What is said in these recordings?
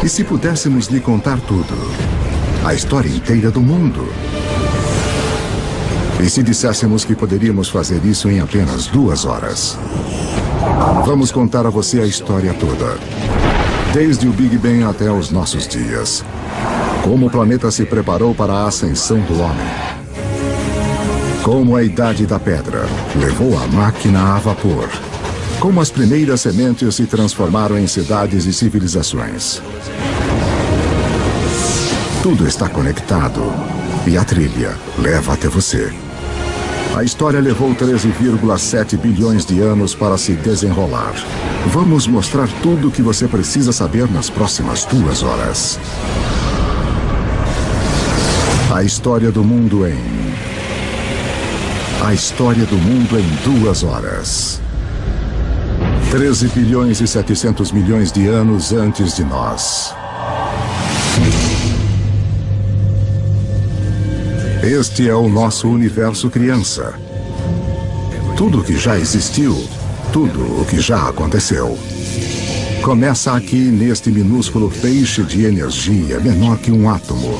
E se pudéssemos lhe contar tudo? A história inteira do mundo? E se disséssemos que poderíamos fazer isso em apenas 2 horas? Vamos contar a você a história toda. Desde o Big Bang até os nossos dias. Como o planeta se preparou para a ascensão do homem. Como a Idade da Pedra levou a máquina a vapor. Como as primeiras sementes se transformaram em cidades e civilizações. Tudo está conectado e a trilha leva até você. A história levou 13,7 bilhões de anos para se desenrolar. Vamos mostrar tudo o que você precisa saber nas próximas 2 horas. A história do mundo A história do mundo em 2 horas. 13 bilhões e 700 milhões de anos antes de nós. Este é o nosso universo criança. Tudo o que já existiu, tudo o que já aconteceu. Começa aqui neste minúsculo feixe de energia menor que um átomo.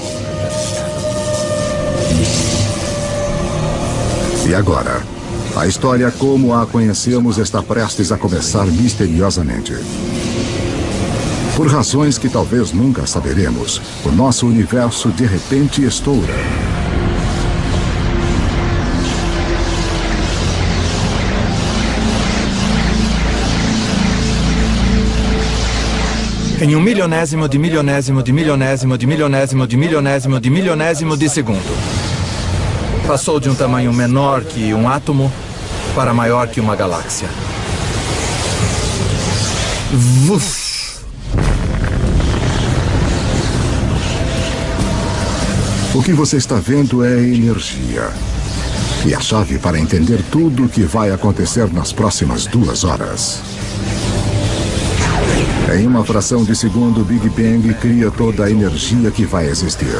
E agora, a história como a conhecemos está prestes a começar misteriosamente. Por razões que talvez nunca saberemos, o nosso universo de repente estoura. Em 1/milionésimo de milionésimo de milionésimo de milionésimo de milionésimo de milionésimo de segundo. Passou de um tamanho menor que um átomo para maior que uma galáxia. Vuf! O que você está vendo é energia. E a chave para entender tudo o que vai acontecer nas próximas 2 horas. Em uma fração de segundo, o Big Bang cria toda a energia que vai existir.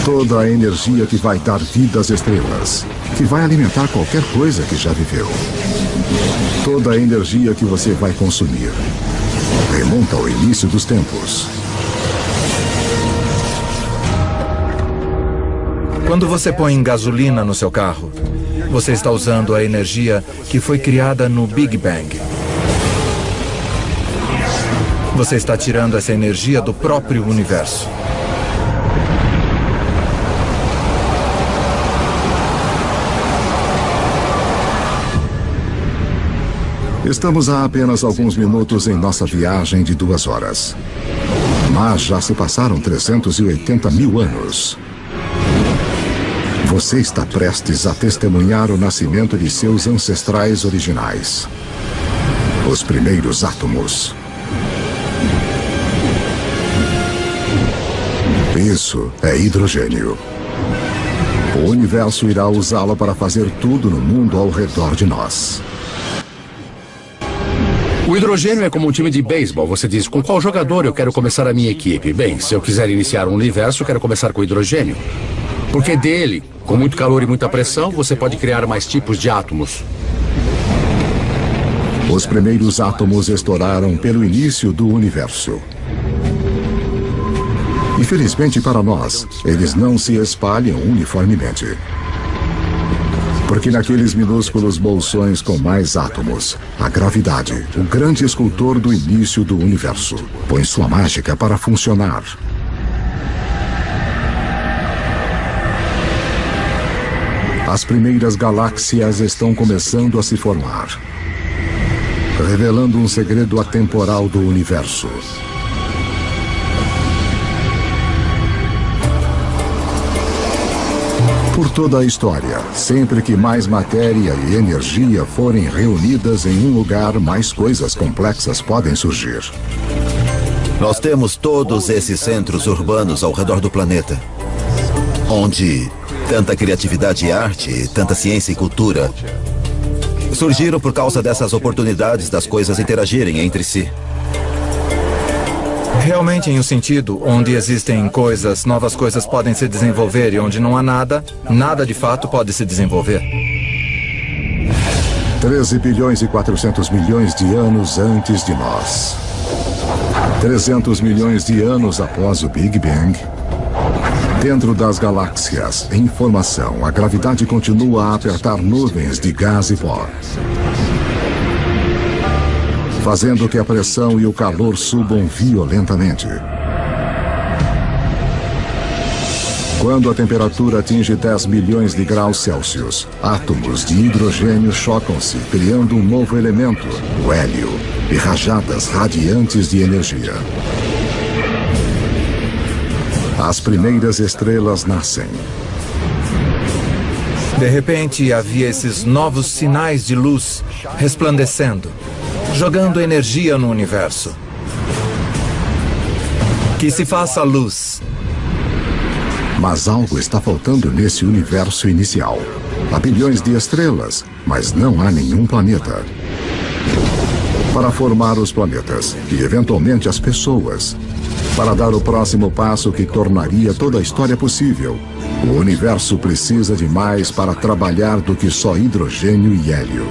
Toda a energia que vai dar vida às estrelas, que vai alimentar qualquer coisa que já viveu. Toda a energia que você vai consumir remonta ao início dos tempos. Quando você põe gasolina no seu carro, você está usando a energia que foi criada no Big Bang. Você está tirando essa energia do próprio universo. Estamos há apenas alguns minutos em nossa viagem de 2 horas. Mas já se passaram 380 mil anos. Você está prestes a testemunhar o nascimento de seus ancestrais originais. Os primeiros átomos. Isso é hidrogênio. O universo irá usá-lo para fazer tudo no mundo ao redor de nós. O hidrogênio é como um time de beisebol. Você diz, com qual jogador eu quero começar a minha equipe? Bem, se eu quiser iniciar um universo, eu quero começar com hidrogênio. Porque dele, com muito calor e muita pressão, você pode criar mais tipos de átomos. Os primeiros átomos estouraram pelo início do universo. Infelizmente para nós, eles não se espalham uniformemente. Porque naqueles minúsculos bolsões com mais átomos, a gravidade, o grande escultor do início do universo, põe sua mágica para funcionar. As primeiras galáxias estão começando a se formar, revelando um segredo atemporal do universo. Por toda a história, sempre que mais matéria e energia forem reunidas em um lugar, mais coisas complexas podem surgir. Nós temos todos esses centros urbanos ao redor do planeta, onde tanta criatividade e arte, tanta ciência e cultura surgiram por causa dessas oportunidades das coisas interagirem entre si. Realmente em um sentido onde existem coisas, novas coisas podem se desenvolver e onde não há nada, nada de fato pode se desenvolver. 13 bilhões e 400 milhões de anos antes de nós. 300 milhões de anos após o Big Bang, dentro das galáxias, em formação, a gravidade continua a apertar nuvens de gás e pó, fazendo que a pressão e o calor subam violentamente. Quando a temperatura atinge 10 milhões de graus Celsius, átomos de hidrogênio chocam-se, criando um novo elemento, o hélio, e rajadas radiantes de energia. As primeiras estrelas nascem. De repente, havia esses novos sinais de luz resplandecendo, jogando energia no universo. Que se faça luz. Mas algo está faltando nesse universo inicial. Há bilhões de estrelas, mas não há nenhum planeta. Para formar os planetas e, eventualmente, as pessoas, para dar o próximo passo que tornaria toda a história possível, o universo precisa de mais para trabalhar do que só hidrogênio e hélio.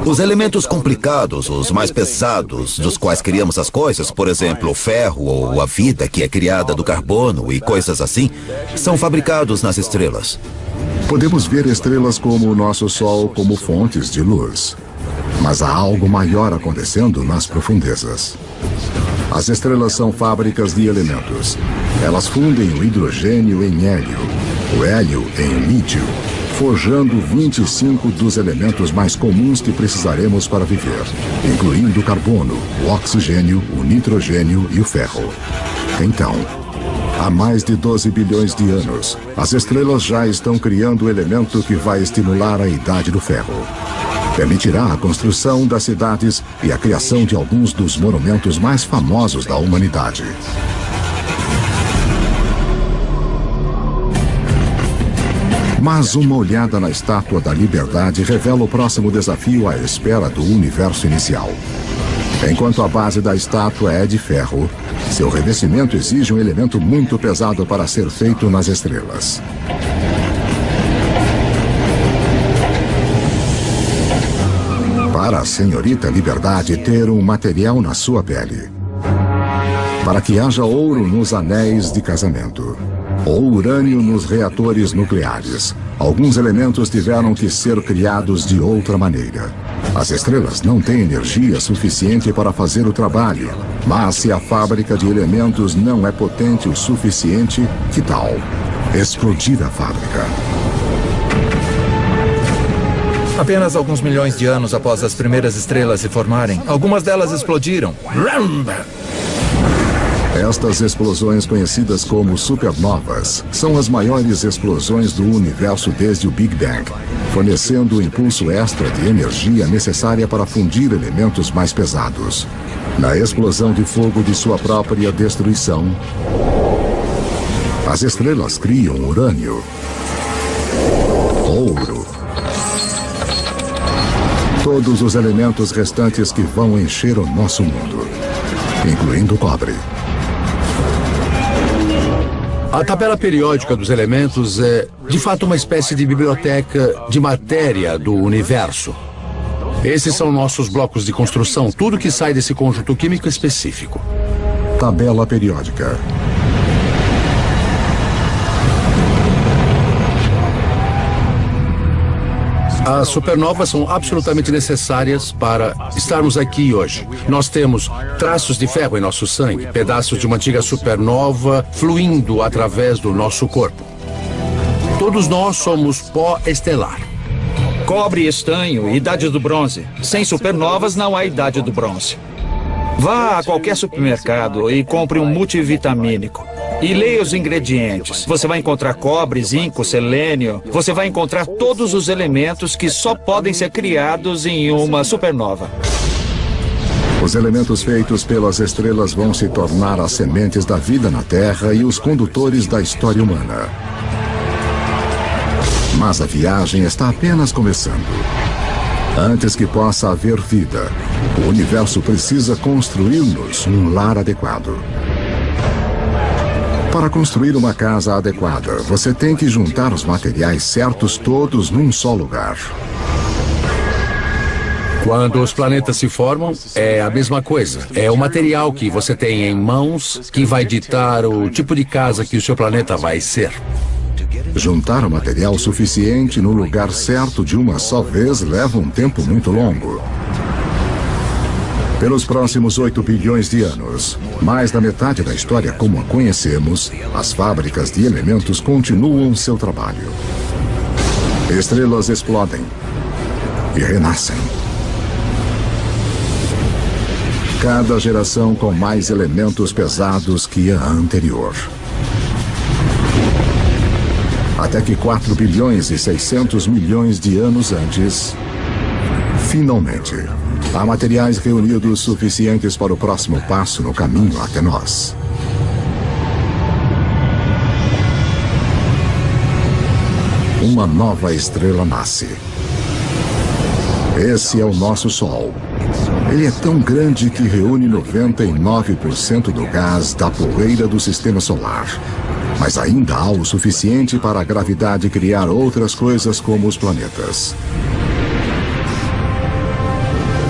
Os elementos complicados, os mais pesados, dos quais criamos as coisas, por exemplo, o ferro ou a vida que é criada do carbono e coisas assim, são fabricados nas estrelas. Podemos ver estrelas como o nosso Sol como fontes de luz. Mas há algo maior acontecendo nas profundezas. As estrelas são fábricas de elementos. Elas fundem o hidrogênio em hélio, o hélio em lítio, forjando 25 dos elementos mais comuns que precisaremos para viver, incluindo o carbono, o oxigênio, o nitrogênio e o ferro. Então, há mais de 12 bilhões de anos, as estrelas já estão criando o elemento que vai estimular a idade do ferro. Permitirá a construção das cidades e a criação de alguns dos monumentos mais famosos da humanidade. Mas uma olhada na Estátua da Liberdade revela o próximo desafio à espera do universo inicial. Enquanto a base da estátua é de ferro, seu revestimento exige um elemento muito pesado para ser feito nas estrelas. Para a senhorita Liberdade ter um material na sua pele. Para que haja ouro nos anéis de casamento. Ou urânio nos reatores nucleares. Alguns elementos tiveram que ser criados de outra maneira. As estrelas não têm energia suficiente para fazer o trabalho. Mas se a fábrica de elementos não é potente o suficiente, que tal explodir a fábrica? Apenas alguns milhões de anos após as primeiras estrelas se formarem, algumas delas explodiram. Estas explosões, conhecidas como supernovas, são as maiores explosões do universo desde o Big Bang, fornecendo o impulso extra de energia necessária para fundir elementos mais pesados. Na explosão de fogo de sua própria destruição, as estrelas criam urânio, ouro, todos os elementos restantes que vão encher o nosso mundo, incluindo o cobre. A tabela periódica dos elementos é, de fato, uma espécie de biblioteca de matéria do universo. Esses são nossos blocos de construção, tudo que sai desse conjunto químico específico. Tabela periódica. As supernovas são absolutamente necessárias para estarmos aqui hoje. Nós temos traços de ferro em nosso sangue, pedaços de uma antiga supernova fluindo através do nosso corpo. Todos nós somos pó estelar. Cobre e estanho, idade do bronze. Sem supernovas não há idade do bronze. Vá a qualquer supermercado e compre um multivitamínico. E leia os ingredientes. Você vai encontrar cobre, zinco, selênio. Você vai encontrar todos os elementos que só podem ser criados em uma supernova. Os elementos feitos pelas estrelas vão se tornar as sementes da vida na Terra e os condutores da história humana. Mas a viagem está apenas começando. Antes que possa haver vida, o universo precisa construir-nos um lar adequado. Para construir uma casa adequada, você tem que juntar os materiais certos todos num só lugar. Quando os planetas se formam, é a mesma coisa. É o material que você tem em mãos que vai ditar o tipo de casa que o seu planeta vai ser. Juntar o material suficiente no lugar certo de uma só vez leva um tempo muito longo. Pelos próximos 8 bilhões de anos, mais da metade da história como a conhecemos, as fábricas de elementos continuam seu trabalho. Estrelas explodem e renascem. Cada geração com mais elementos pesados que a anterior. Até que 4 bilhões e 600 milhões de anos antes, finalmente, há materiais reunidos suficientes para o próximo passo no caminho até nós. Uma nova estrela nasce. Esse é o nosso Sol. Ele é tão grande que reúne 99% do gás da poeira do Sistema Solar. Mas ainda há o suficiente para a gravidade criar outras coisas como os planetas.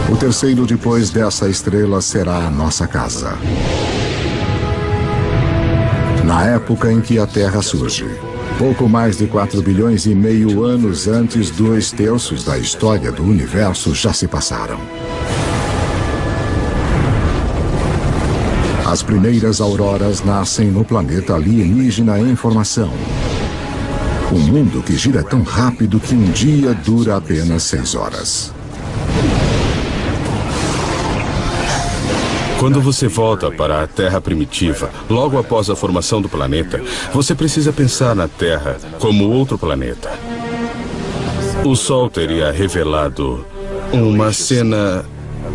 O terceiro depois dessa estrela será a nossa casa. Na época em que a Terra surge, pouco mais de 4 bilhões e meio anos antes, 2/3 da história do universo já se passaram. As primeiras auroras nascem no planeta alienígena em formação. Um mundo que gira tão rápido que um dia dura apenas 6 horas. Quando você volta para a Terra primitiva, logo após a formação do planeta, você precisa pensar na Terra como outro planeta. O Sol teria revelado uma cena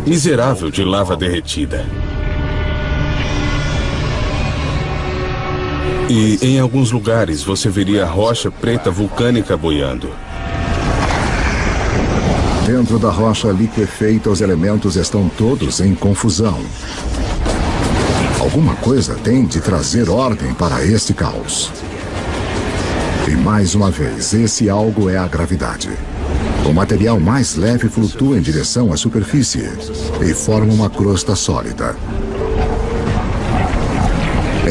miserável de lava derretida. E em alguns lugares você veria rocha preta vulcânica boiando. Dentro da rocha liquefeita, os elementos estão todos em confusão. Alguma coisa tem de trazer ordem para este caos. E mais uma vez, esse algo é a gravidade. O material mais leve flutua em direção à superfície e forma uma crosta sólida.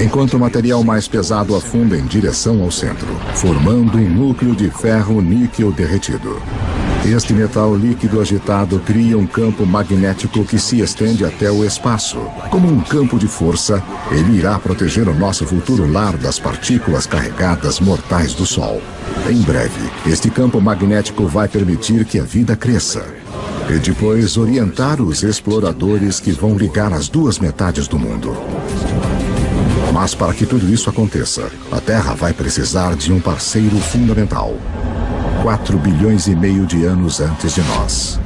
Enquanto o material mais pesado afunda em direção ao centro, formando um núcleo de ferro-níquel derretido. Este metal líquido agitado cria um campo magnético que se estende até o espaço. Como um campo de força, ele irá proteger o nosso futuro lar das partículas carregadas mortais do Sol. Em breve, este campo magnético vai permitir que a vida cresça. E depois orientar os exploradores que vão ligar as duas metades do mundo. Mas para que tudo isso aconteça, a Terra vai precisar de um parceiro fundamental. 4 bilhões e meio de anos antes de nós.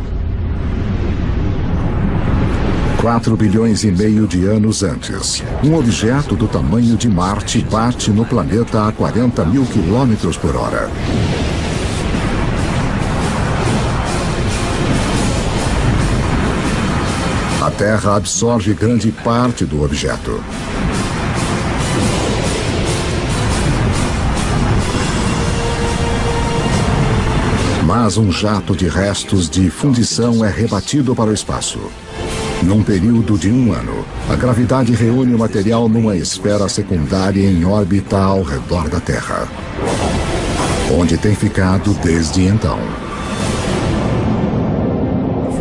4 bilhões e meio de anos antes, um objeto do tamanho de Marte bate no planeta a 40 mil quilômetros por hora. A Terra absorve grande parte do objeto. Mas um jato de restos de fundição é rebatido para o espaço. Num período de 1 ano, a gravidade reúne o material numa esfera secundária em órbita ao redor da Terra, onde tem ficado desde então.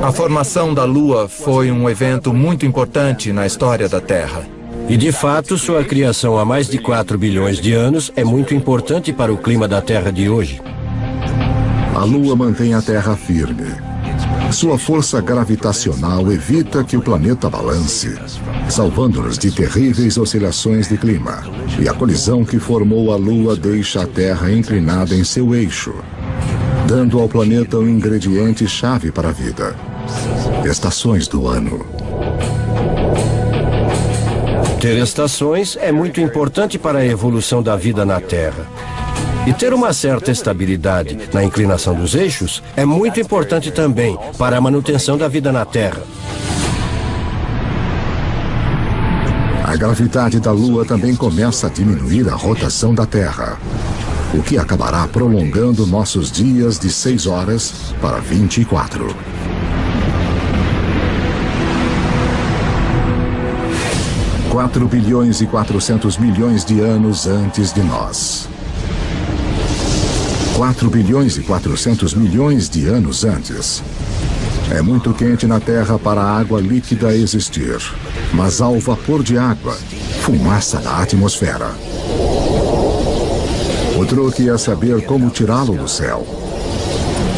A formação da Lua foi um evento muito importante na história da Terra. E de fato, sua criação há mais de 4 bilhões de anos é muito importante para o clima da Terra de hoje. A Lua mantém a Terra firme. Sua força gravitacional evita que o planeta balance, salvando-nos de terríveis oscilações de clima. E a colisão que formou a Lua deixa a Terra inclinada em seu eixo, dando ao planeta um ingrediente-chave para a vida: estações do ano. Ter estações é muito importante para a evolução da vida na Terra. E ter uma certa estabilidade na inclinação dos eixos é muito importante também para a manutenção da vida na Terra. A gravidade da Lua também começa a diminuir a rotação da Terra, o que acabará prolongando nossos dias de 6 horas para 24. 4 bilhões e 400 milhões de anos antes de nós. 4 bilhões e 400 milhões de anos antes. É muito quente na Terra para a água líquida existir, mas há o vapor de água, fumaça na atmosfera. O truque é saber como tirá-lo do céu.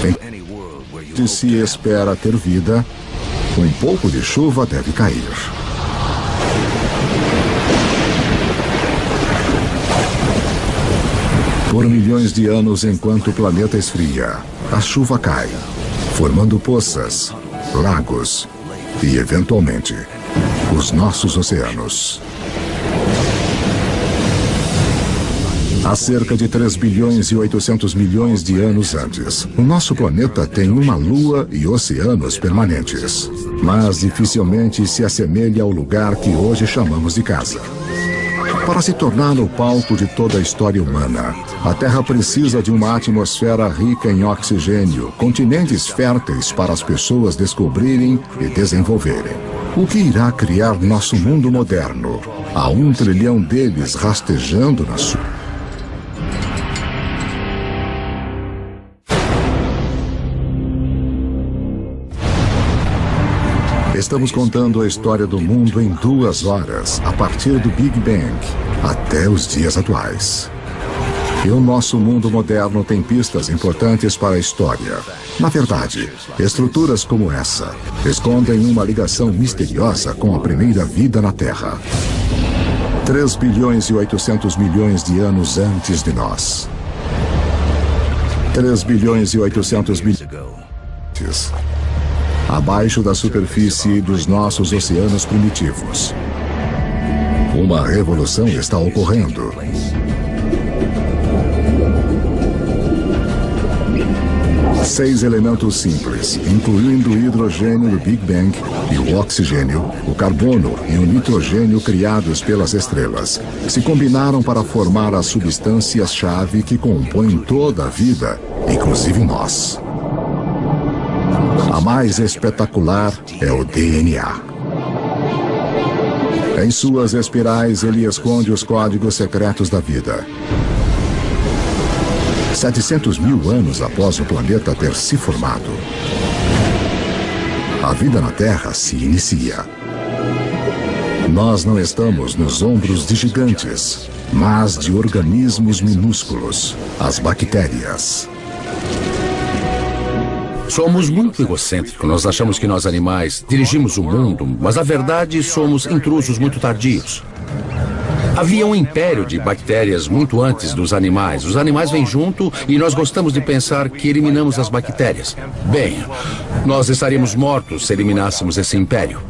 Enquanto se espera ter vida, um pouco de chuva deve cair. Por milhões de anos, enquanto o planeta esfria, a chuva cai, formando poças, lagos e, eventualmente, os nossos oceanos. Há cerca de 3 bilhões e 800 milhões de anos antes, o nosso planeta tem uma lua e oceanos permanentes, mas dificilmente se assemelha ao lugar que hoje chamamos de casa. Para se tornar o palco de toda a história humana, a Terra precisa de uma atmosfera rica em oxigênio, continentes férteis para as pessoas descobrirem e desenvolverem. O que irá criar nosso mundo moderno? Há 1 trilhão deles rastejando na sua... Estamos contando a história do mundo em 2 horas, a partir do Big Bang até os dias atuais. E o nosso mundo moderno tem pistas importantes para a história. Na verdade, estruturas como essa escondem uma ligação misteriosa com a primeira vida na Terra. 3 bilhões e 800 milhões de anos antes de nós. 3 bilhões e 800 milhões abaixo da superfície dos nossos oceanos primitivos. Uma revolução está ocorrendo. Seis elementos simples, incluindo o hidrogênio do Big Bang e o oxigênio, o carbono e o nitrogênio criados pelas estrelas, se combinaram para formar as substâncias-chave que compõem toda a vida, inclusive nós. A mais espetacular é o DNA. Em suas espirais, ele esconde os códigos secretos da vida. 700 mil anos após o planeta ter se formado, a vida na Terra se inicia. Nós não estamos nos ombros de gigantes, mas de organismos minúsculos, as bactérias. Somos muito egocêntricos. Nós achamos que nós animais dirigimos o mundo, mas na verdade somos intrusos muito tardios. Havia um império de bactérias muito antes dos animais. Os animais vêm junto e nós gostamos de pensar que eliminamos as bactérias. Bem, nós estaríamos mortos se eliminássemos esse império.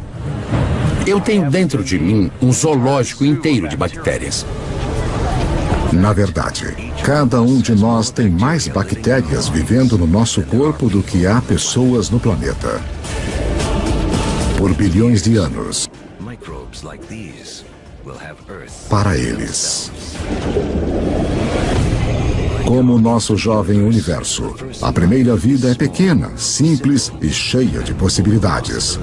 Eu tenho dentro de mim um zoológico inteiro de bactérias. Na verdade, cada um de nós tem mais bactérias vivendo no nosso corpo do que há pessoas no planeta. Por bilhões de anos. Para eles. Como o nosso jovem universo, a primeira vida é pequena, simples e cheia de possibilidades.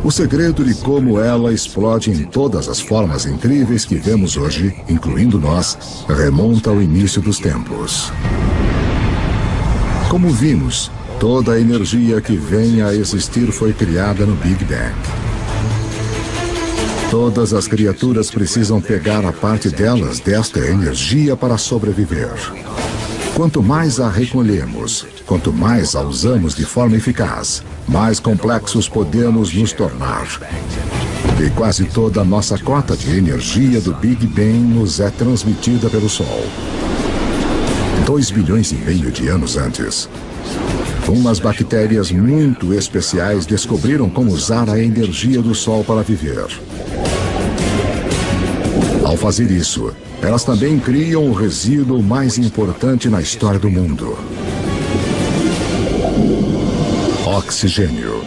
O segredo de como ela explode em todas as formas incríveis que vemos hoje, incluindo nós, remonta ao início dos tempos. Como vimos, toda a energia que vem a existir foi criada no Big Bang. Todas as criaturas precisam pegar a parte delas desta energia para sobreviver. Quanto mais a recolhemos, quanto mais a usamos de forma eficaz, mais complexos podemos nos tornar. E quase toda a nossa cota de energia do Big Bang nos é transmitida pelo Sol. 2,5 bilhões de anos antes, umas bactérias muito especiais descobriram como usar a energia do Sol para viver. Ao fazer isso, elas também criam o resíduo mais importante na história do mundo: oxigênio.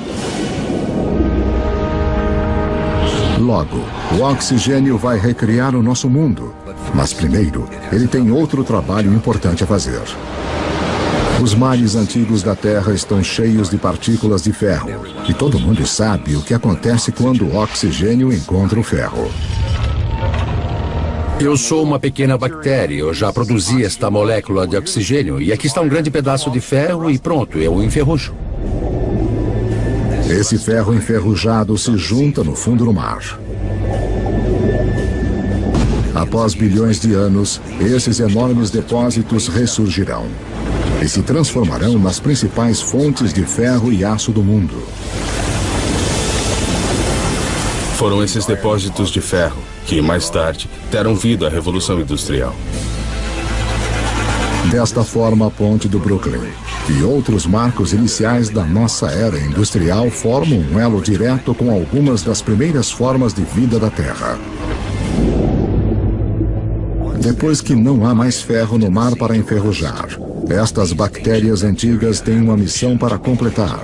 Logo, o oxigênio vai recriar o nosso mundo. Mas primeiro, ele tem outro trabalho importante a fazer. Os mares antigos da Terra estão cheios de partículas de ferro. E todo mundo sabe o que acontece quando o oxigênio encontra o ferro. Eu sou uma pequena bactéria, eu já produzi esta molécula de oxigênio e aqui está um grande pedaço de ferro e pronto, eu enferrujo. Esse ferro enferrujado se junta no fundo do mar. Após bilhões de anos, esses enormes depósitos ressurgirão e se transformarão nas principais fontes de ferro e aço do mundo. Foram esses depósitos de ferro que, mais tarde, deram vida à Revolução Industrial. Desta forma, a Ponte do Brooklyn e outros marcos iniciais da nossa era industrial formam um elo direto com algumas das primeiras formas de vida da Terra. Depois que não há mais ferro no mar para enferrujar, estas bactérias antigas têm uma missão para completar.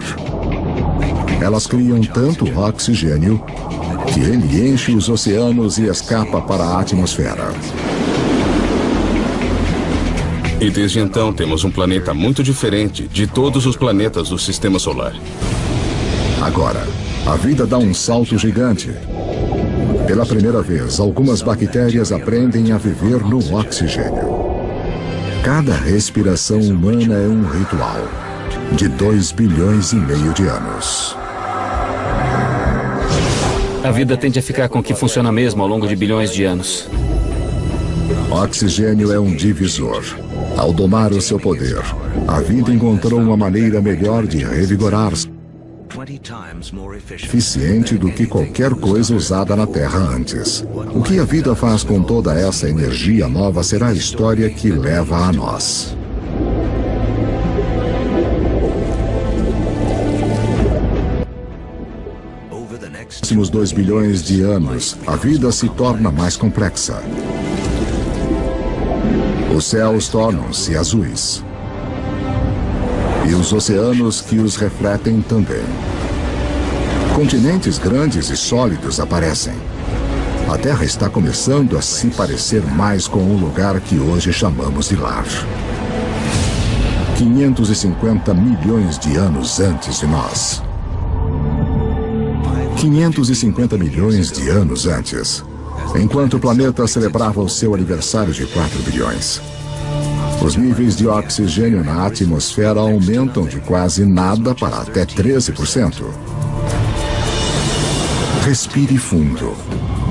Elas criam tanto oxigênio que ele enche os oceanos e escapa para a atmosfera. E desde então temos um planeta muito diferente de todos os planetas do Sistema Solar. Agora, a vida dá um salto gigante. Pela primeira vez, algumas bactérias aprendem a viver no oxigênio. Cada respiração humana é um ritual de 2,5 bilhões de anos. A vida tende a ficar com o que funciona mesmo ao longo de bilhões de anos. Oxigênio é um divisor. Ao domar o seu poder, a vida encontrou uma maneira melhor de revigorar-se, eficiente do que qualquer coisa usada na Terra antes. O que a vida faz com toda essa energia nova será a história que leva a nós. Nos próximos 2 bilhões de anos, a vida se torna mais complexa. Os céus tornam-se azuis. E os oceanos que os refletem também. Continentes grandes e sólidos aparecem. A Terra está começando a se parecer mais com o lugar que hoje chamamos de lar. 550 milhões de anos antes de nós. 550 milhões de anos antes, enquanto o planeta celebrava o seu aniversário de 4 bilhões. Os níveis de oxigênio na atmosfera aumentam de quase nada para até 13%. Respire fundo,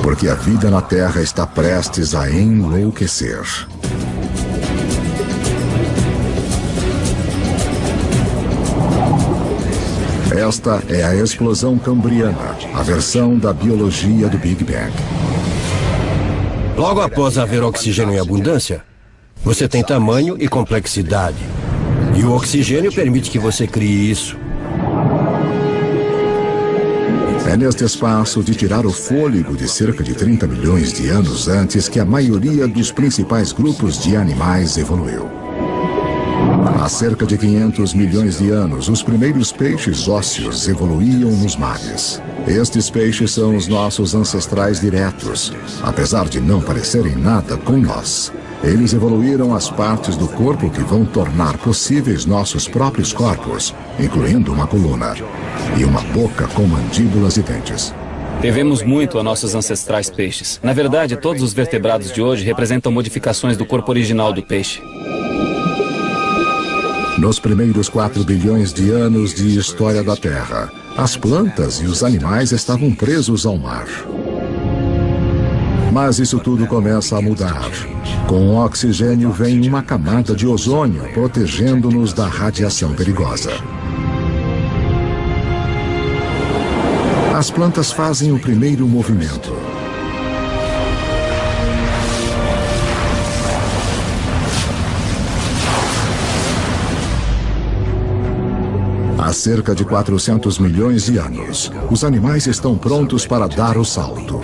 porque a vida na Terra está prestes a enlouquecer. Esta é a explosão cambriana, a versão da biologia do Big Bang. Logo após haver oxigênio em abundância, você tem tamanho e complexidade. E o oxigênio permite que você crie isso. É neste espaço de tirar o fôlego de cerca de 30 milhões de anos antes que a maioria dos principais grupos de animais evoluiu. Há cerca de 500 milhões de anos, os primeiros peixes ósseos evoluíam nos mares. Estes peixes são os nossos ancestrais diretos, apesar de não parecerem nada com nós. Eles evoluíram as partes do corpo que vão tornar possíveis nossos próprios corpos, incluindo uma coluna e uma boca com mandíbulas e dentes. Devemos muito a nossos ancestrais peixes. Na verdade, todos os vertebrados de hoje representam modificações do corpo original do peixe. Nos primeiros 4 bilhões de anos de história da Terra, as plantas e os animais estavam presos ao mar. Mas isso tudo começa a mudar. Com o oxigênio vem uma camada de ozônio protegendo-nos da radiação perigosa. As plantas fazem o primeiro movimento. Há cerca de 400 milhões de anos, os animais estão prontos para dar o salto.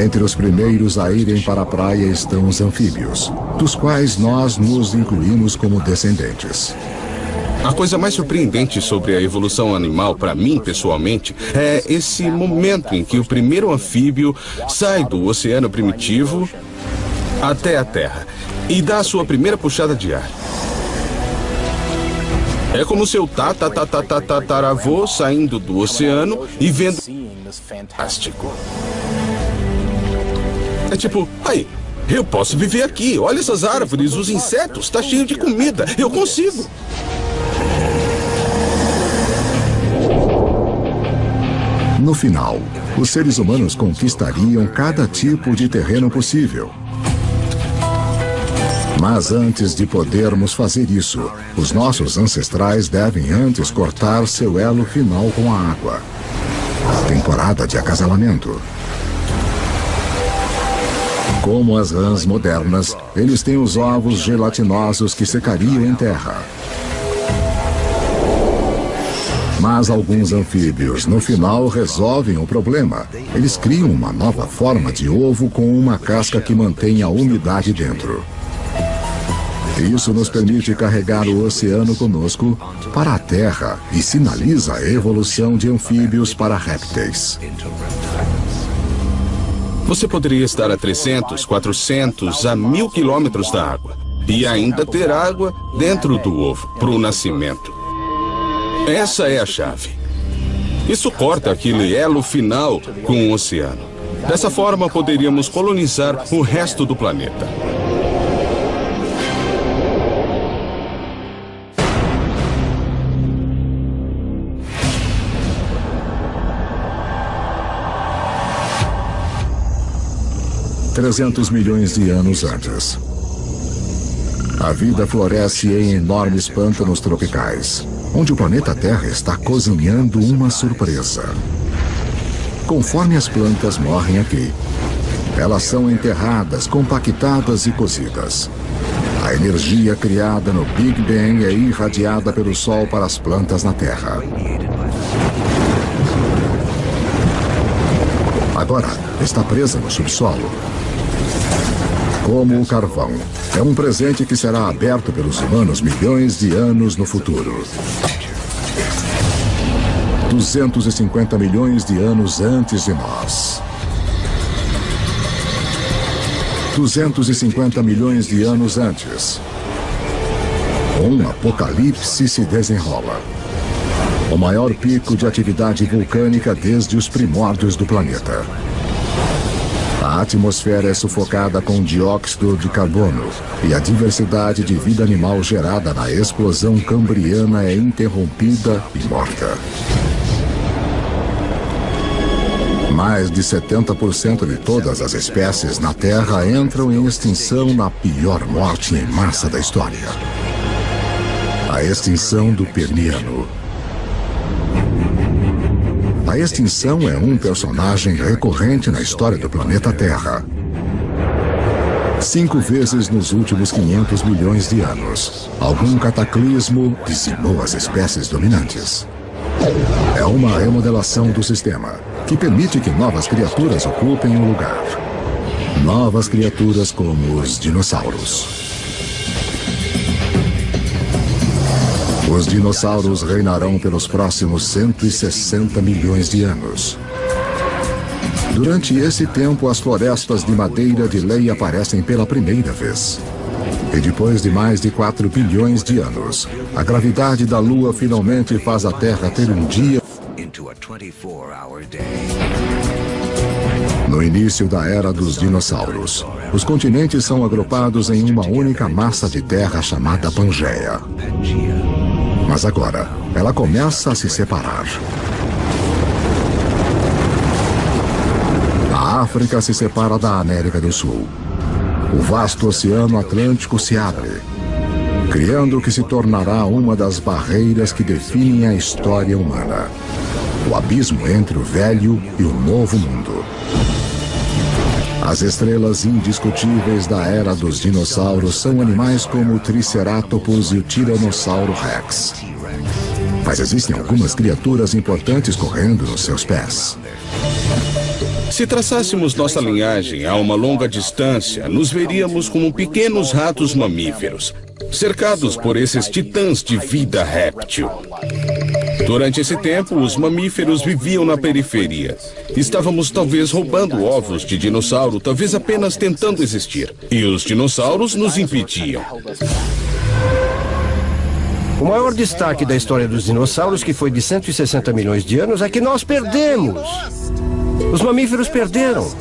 Entre os primeiros a irem para a praia estão os anfíbios, dos quais nós nos incluímos como descendentes. A coisa mais surpreendente sobre a evolução animal, para mim, pessoalmente, é esse momento em que o primeiro anfíbio sai do oceano primitivo até a Terra e dá a sua primeira puxada de ar. É como seu tataravô saindo do oceano e vendo fantástico. É tipo, aí, eu posso viver aqui. Olha essas árvores, os insetos, tá cheio de comida. Eu consigo. No final, os seres humanos conquistariam cada tipo de terreno possível. Mas antes de podermos fazer isso, os nossos ancestrais devem antes cortar seu elo final com a água. Temporada de acasalamento. Como as rãs modernas, eles têm os ovos gelatinosos que secariam em terra. Mas alguns anfíbios, no final, resolvem o problema. Eles criam uma nova forma de ovo com uma casca que mantém a umidade dentro. Isso nos permite carregar o oceano conosco para a Terra e sinaliza a evolução de anfíbios para répteis. Você poderia estar a 300, 400, a 1000 quilômetros da água e ainda ter água dentro do ovo para o nascimento. Essa é a chave. Isso corta aquele elo final com o oceano. Dessa forma, poderíamos colonizar o resto do planeta. $300 milhões de anos antes. A vida floresce em enormes pântanos tropicais, onde o planeta Terra está cozinhando uma surpresa. Conforme as plantas morrem aqui, elas são enterradas, compactadas e cozidas. A energia criada no Big Bang é irradiada pelo Sol para as plantas na Terra. Agora, está presa no subsolo. Como o carvão, é um presente que será aberto pelos humanos milhões de anos no futuro. 250 milhões de anos antes de nós. 250 milhões de anos antes. Um apocalipse se desenrola. O maior pico de atividade vulcânica desde os primórdios do planeta. A atmosfera é sufocada com dióxido de carbono e a diversidade de vida animal gerada na explosão cambriana é interrompida e morta. Mais de 70% de todas as espécies na Terra entram em extinção na pior morte em massa da história. A extinção do Permiano. A extinção é um personagem recorrente na história do planeta Terra. 5 vezes nos últimos 500 milhões de anos, algum cataclismo dizimou as espécies dominantes. É uma remodelação do sistema, que permite que novas criaturas ocupem o lugar. Novas criaturas como os dinossauros. Os dinossauros reinarão pelos próximos 160 milhões de anos. Durante esse tempo, as florestas de madeira de lei aparecem pela primeira vez. E depois de mais de 4 bilhões de anos, a gravidade da Lua finalmente faz a Terra ter um dia. No início da era dos dinossauros, os continentes são agrupados em uma única massa de terra chamada Pangeia. Mas agora, ela começa a se separar. A África se separa da América do Sul. O vasto Oceano Atlântico se abre, criando o que se tornará uma das barreiras que definem a história humana. O abismo entre o velho e o novo mundo. As estrelas indiscutíveis da era dos dinossauros são animais como o Triceratopus e o Tiranossauro Rex. Mas existem algumas criaturas importantes correndo nos seus pés. Se traçássemos nossa linhagem a uma longa distância, nos veríamos como pequenos ratos mamíferos, cercados por esses titãs de vida réptil. Durante esse tempo, os mamíferos viviam na periferia. Estávamos talvez roubando ovos de dinossauro, talvez apenas tentando existir. E os dinossauros nos impediam. O maior destaque da história dos dinossauros, que foi de 160 milhões de anos, é que nós perdemos. Os mamíferos perderam.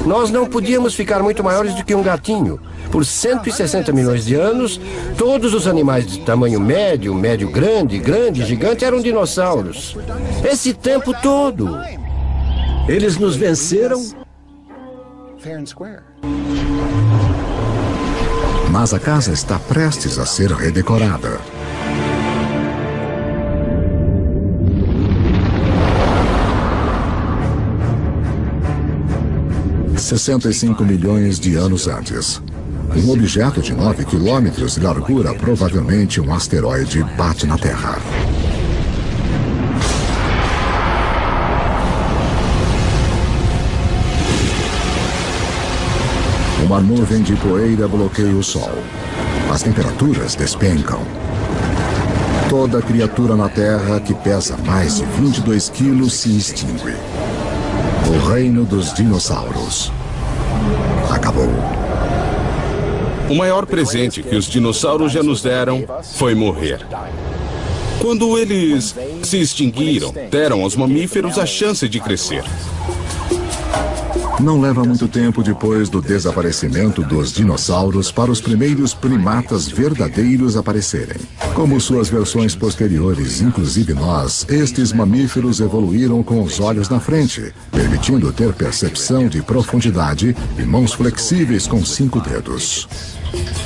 Nós não podíamos ficar muito maiores do que um gatinho. Por 160 milhões de anos, todos os animais de tamanho médio, médio-grande, grande, gigante eram dinossauros. Esse tempo todo. Eles nos venceram. Mas a casa está prestes a ser redecorada. – 65 milhões de anos antes. Um objeto de 9 quilômetros de largura, provavelmente um asteroide, bate na Terra. Uma nuvem de poeira bloqueia o Sol. As temperaturas despencam. Toda criatura na Terra que pesa mais de 22 quilos se extingue. O reino dos dinossauros acabou. O maior presente que os dinossauros já nos deram foi morrer. Quando eles se extinguiram, deram aos mamíferos a chance de crescer. Não leva muito tempo depois do desaparecimento dos dinossauros para os primeiros primatas verdadeiros aparecerem. Como suas versões posteriores, inclusive nós, estes mamíferos evoluíram com os olhos na frente, permitindo ter percepção de profundidade e mãos flexíveis com 5 dedos.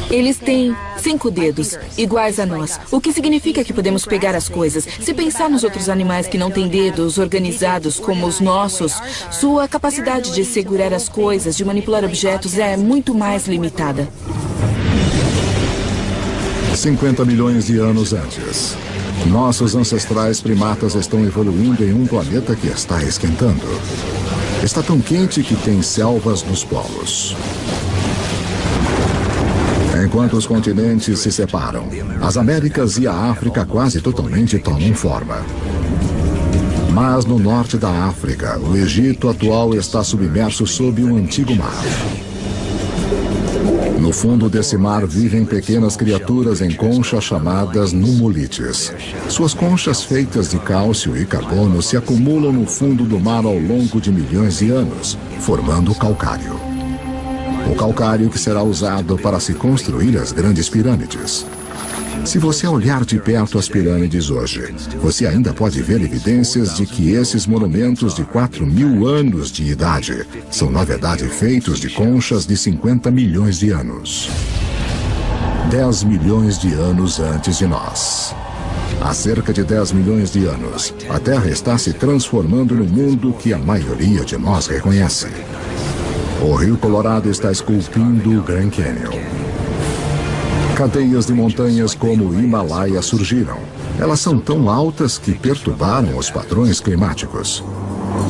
Eles têm 5 dedos, iguais a nós, o que significa que podemos pegar as coisas. Se pensar nos outros animais que não têm dedos organizados como os nossos, sua capacidade de segurar as coisas, de manipular objetos é muito mais limitada. 50 milhões de anos antes. Nossos ancestrais primatas estão evoluindo em um planeta que está esquentando. Está tão quente que tem selvas nos polos. Enquanto os continentes se separam, as Américas e a África quase totalmente tomam forma. Mas no norte da África, o Egito atual está submerso sob um antigo mar. No fundo desse mar vivem pequenas criaturas em conchas chamadas nummulites. Suas conchas feitas de cálcio e carbono se acumulam no fundo do mar ao longo de milhões de anos, formando calcário. O calcário que será usado para se construir as grandes pirâmides. Se você olhar de perto as pirâmides hoje, você ainda pode ver evidências de que esses monumentos de 4.000 anos de idade são, na verdade, feitos de conchas de 50 milhões de anos. 10 milhões de anos antes de nós. Há cerca de 10 milhões de anos, a Terra está se transformando no mundo que a maioria de nós reconhece. O Rio Colorado está esculpindo o Grand Canyon. Cadeias de montanhas como o Himalaia surgiram. Elas são tão altas que perturbaram os padrões climáticos,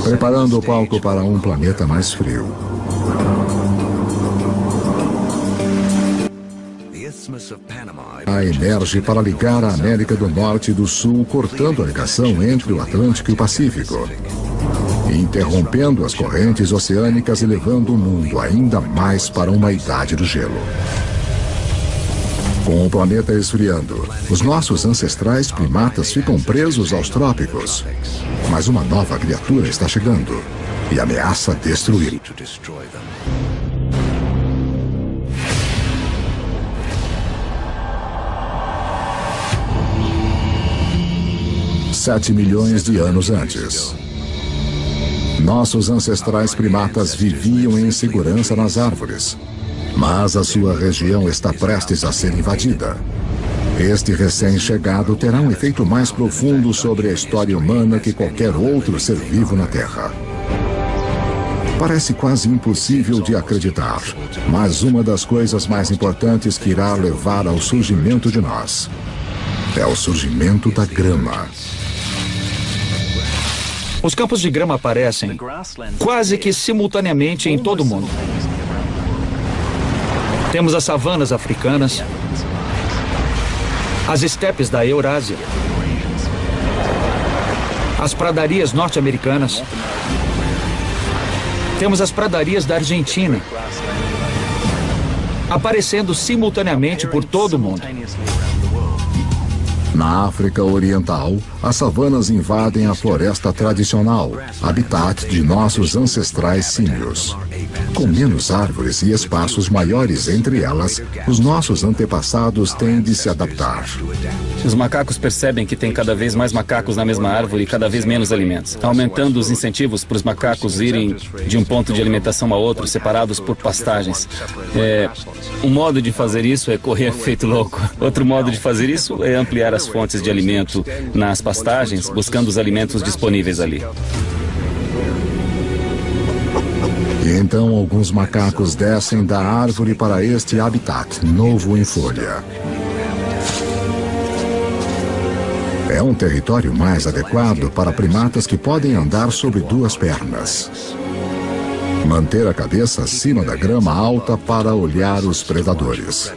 preparando o palco para um planeta mais frio. Emerge para ligar a América do Norte e do Sul, cortando a ligação entre o Atlântico e o Pacífico, interrompendo as correntes oceânicas e levando o mundo ainda mais para uma idade do gelo. Com o planeta esfriando, os nossos ancestrais primatas ficam presos aos trópicos. Mas uma nova criatura está chegando e ameaça destruir. Sete milhões de anos antes. Nossos ancestrais primatas viviam em segurança nas árvores, mas a sua região está prestes a ser invadida. Este recém-chegado terá um efeito mais profundo sobre a história humana que qualquer outro ser vivo na Terra. Parece quase impossível de acreditar, mas uma das coisas mais importantes que irá levar ao surgimento de nós é o surgimento da grama. Os campos de grama aparecem quase que simultaneamente em todo o mundo. Temos as savanas africanas, as estepes da Eurásia, as pradarias norte-americanas, temos as pradarias da Argentina, aparecendo simultaneamente por todo o mundo. Na África Oriental, as savanas invadem a floresta tradicional, habitat de nossos ancestrais símios. com menos árvores e espaços maiores entre elas, os nossos antepassados têm de se adaptar. Os macacos percebem que tem cada vez mais macacos na mesma árvore e cada vez menos alimentos, aumentando os incentivos para os macacos irem de um ponto de alimentação a outro, separados por pastagens. Um modo de fazer isso é correr feito louco. Outro modo de fazer isso é ampliar as fontes de alimento nas pastagens, buscando os alimentos disponíveis ali. E então alguns macacos descem da árvore para este habitat novo em folha. É um território mais adequado para primatas que podem andar sobre duas pernas. Manter a cabeça acima da grama alta para olhar os predadores.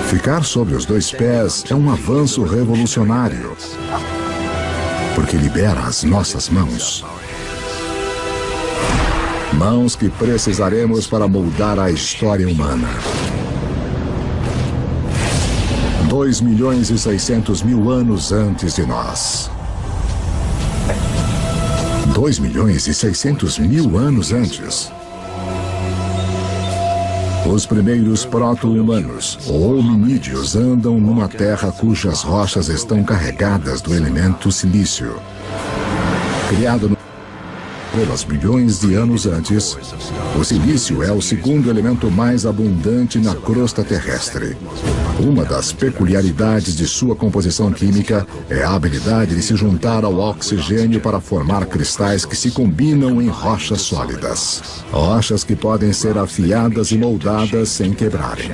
Ficar sobre os dois pés é um avanço revolucionário, porque libera as nossas mãos. Mãos que precisaremos para moldar a história humana. 2.600.000 anos antes de nós. 2.600.000 anos antes. Os primeiros proto-humanos, ou hominídeos, andam numa terra cujas rochas estão carregadas do elemento silício. Criado pelas bilhões de anos antes, o silício é o segundo elemento mais abundante na crosta terrestre. Uma das peculiaridades de sua composição química é a habilidade de se juntar ao oxigênio para formar cristais que se combinam em rochas sólidas. Rochas que podem ser afiadas e moldadas sem quebrarem.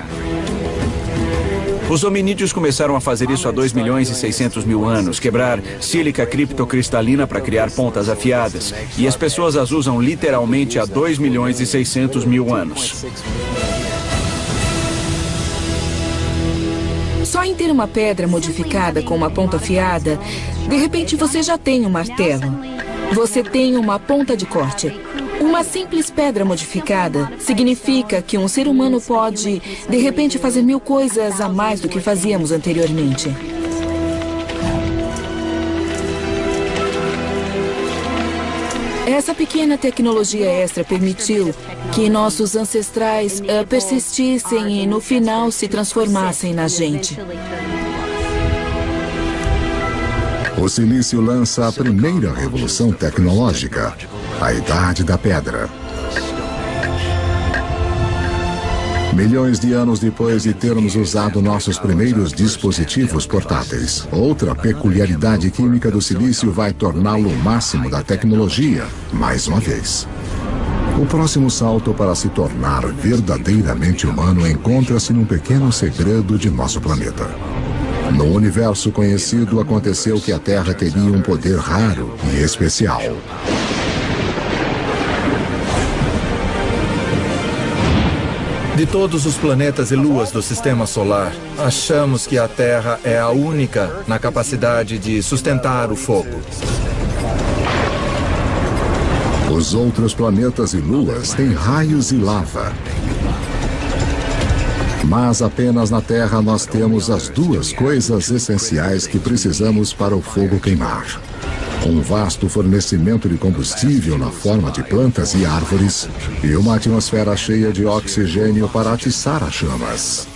Os hominídeos começaram a fazer isso há 2.600.000 anos, quebrar sílica criptocristalina para criar pontas afiadas. E as pessoas as usam literalmente há 2.600.000 anos. Só em ter uma pedra modificada com uma ponta afiada, de repente você já tem um martelo. Você tem uma ponta de corte. Uma simples pedra modificada significa que um ser humano pode, de repente, fazer 1000 coisas a mais do que fazíamos anteriormente. Essa pequena tecnologia extra permitiu que nossos ancestrais persistissem e, no final, se transformassem na gente. O silício lança a primeira revolução tecnológica, a Idade da Pedra. Milhões de anos depois de termos usado nossos primeiros dispositivos portáteis, outra peculiaridade química do silício vai torná-lo o máximo da tecnologia, mais uma vez. O próximo salto para se tornar verdadeiramente humano encontra-se num pequeno segredo de nosso planeta. No universo conhecido, aconteceu que a Terra teria um poder raro e especial. De todos os planetas e luas do Sistema Solar, achamos que a Terra é a única na capacidade de sustentar o fogo. Os outros planetas e luas têm raios e lava. Mas apenas na Terra nós temos as duas coisas essenciais que precisamos para o fogo queimar. Um vasto fornecimento de combustível na forma de plantas e árvores e uma atmosfera cheia de oxigênio para atiçar as chamas.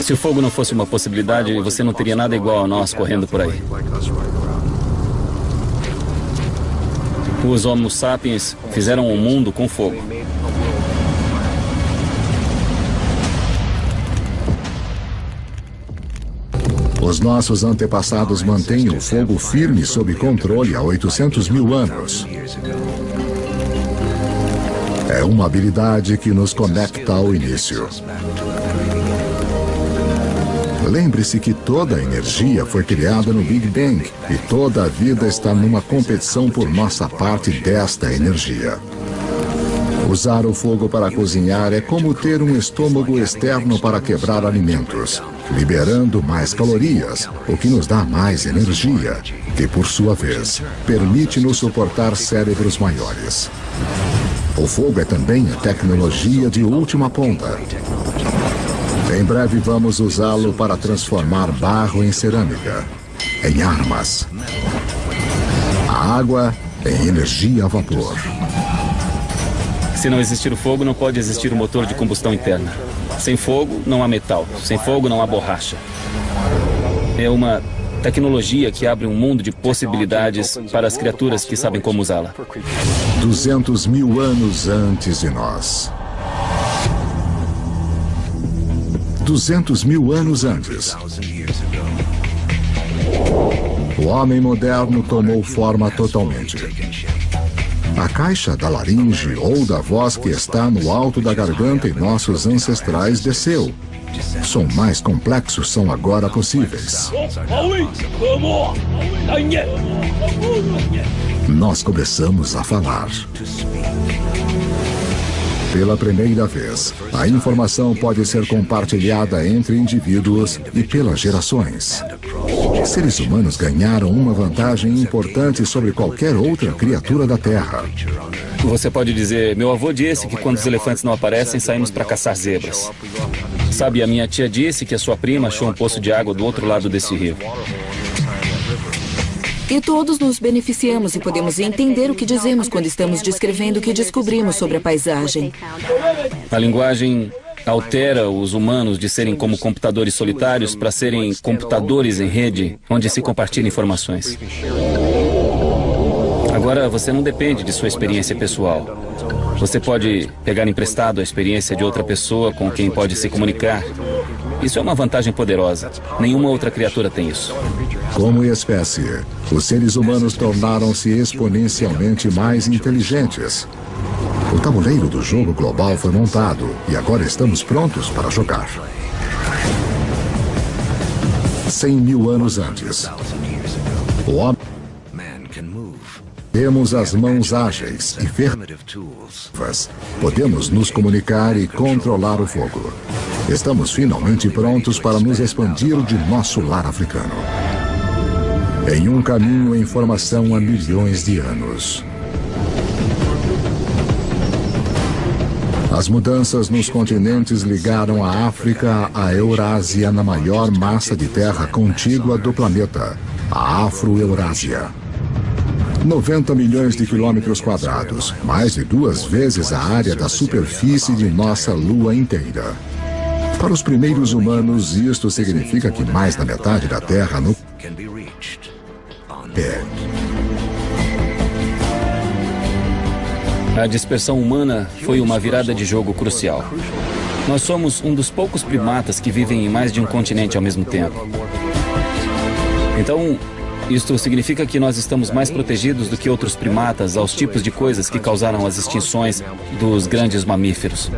Se o fogo não fosse uma possibilidade, você não teria nada igual a nós correndo por aí. Os Homo sapiens fizeram um mundo com fogo. Os nossos antepassados mantêm o fogo firme sob controle há 800.000 anos. É uma habilidade que nos conecta ao início. Lembre-se que toda a energia foi criada no Big Bang e toda a vida está numa competição por nossa parte desta energia. Usar o fogo para cozinhar é como ter um estômago externo para quebrar alimentos, liberando mais calorias, o que nos dá mais energia, que, por sua vez, permite-nos suportar cérebros maiores. O fogo é também a tecnologia de última ponta. Em breve vamos usá-lo para transformar barro em cerâmica, em armas, a água em energia a vapor. Se não existir o fogo, não pode existir o motor de combustão interna. Sem fogo, não há metal. Sem fogo, não há borracha. É uma tecnologia que abre um mundo de possibilidades para as criaturas que sabem como usá-la. 200 mil anos antes de nós. 200 mil anos antes. O homem moderno tomou forma totalmente. A caixa da laringe ou da voz que está no alto da garganta em nossos ancestrais desceu. Som mais complexos são agora possíveis. Nós começamos a falar. Pela primeira vez, a informação pode ser compartilhada entre indivíduos e pelas gerações. Seres humanos ganharam uma vantagem importante sobre qualquer outra criatura da Terra. Você pode dizer, meu avô disse que quando os elefantes não aparecem, saímos para caçar zebras. Sabe, a minha tia disse que a sua prima achou um poço de água do outro lado desse rio. E todos nos beneficiamos e podemos entender o que dizemos quando estamos descrevendo o que descobrimos sobre a paisagem. A linguagem altera os humanos de serem como computadores solitários para serem computadores em rede, onde se compartilham informações. Agora, você não depende de sua experiência pessoal. Você pode pegar emprestado a experiência de outra pessoa com quem pode se comunicar. Isso é uma vantagem poderosa. Nenhuma outra criatura tem isso. Como espécie, os seres humanos tornaram-se exponencialmente mais inteligentes. O tabuleiro do jogo global foi montado e agora estamos prontos para jogar. 100 mil anos antes, o homem... Temos as mãos ágeis e ferramentas. Podemos nos comunicar e controlar o fogo. Estamos finalmente prontos para nos expandir de nosso lar africano. Em um caminho em formação há milhões de anos. As mudanças nos continentes ligaram a África à Eurásia na maior massa de terra contígua do planeta, a Afro-Eurásia. 90 milhões de quilômetros quadrados, mais de 2 vezes a área da superfície de nossa Lua inteira. Para os primeiros humanos, isto significa que mais da metade da Terra no pé. A dispersão humana foi uma virada de jogo crucial. Nós somos um dos poucos primatas que vivem em mais de um continente ao mesmo tempo. Então, isto significa que nós estamos mais protegidos do que outros primatas aos tipos de coisas que causaram as extinções dos grandes mamíferos.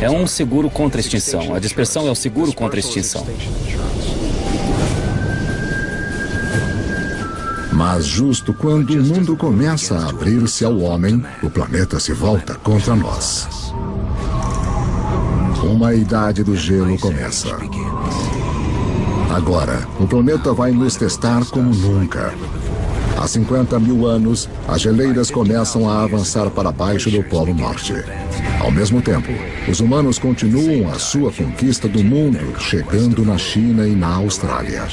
É um seguro contra a extinção. A dispersão é o seguro contra a extinção. Mas justo quando o mundo começa a abrir-se ao homem, o planeta se volta contra nós. Uma idade do gelo começa. Agora, o planeta vai nos testar como nunca. Há 50 mil anos, as geleiras começam a avançar para baixo do Polo Norte. Ao mesmo tempo, os humanos continuam a sua conquista do mundo, chegando na China e na Austrália.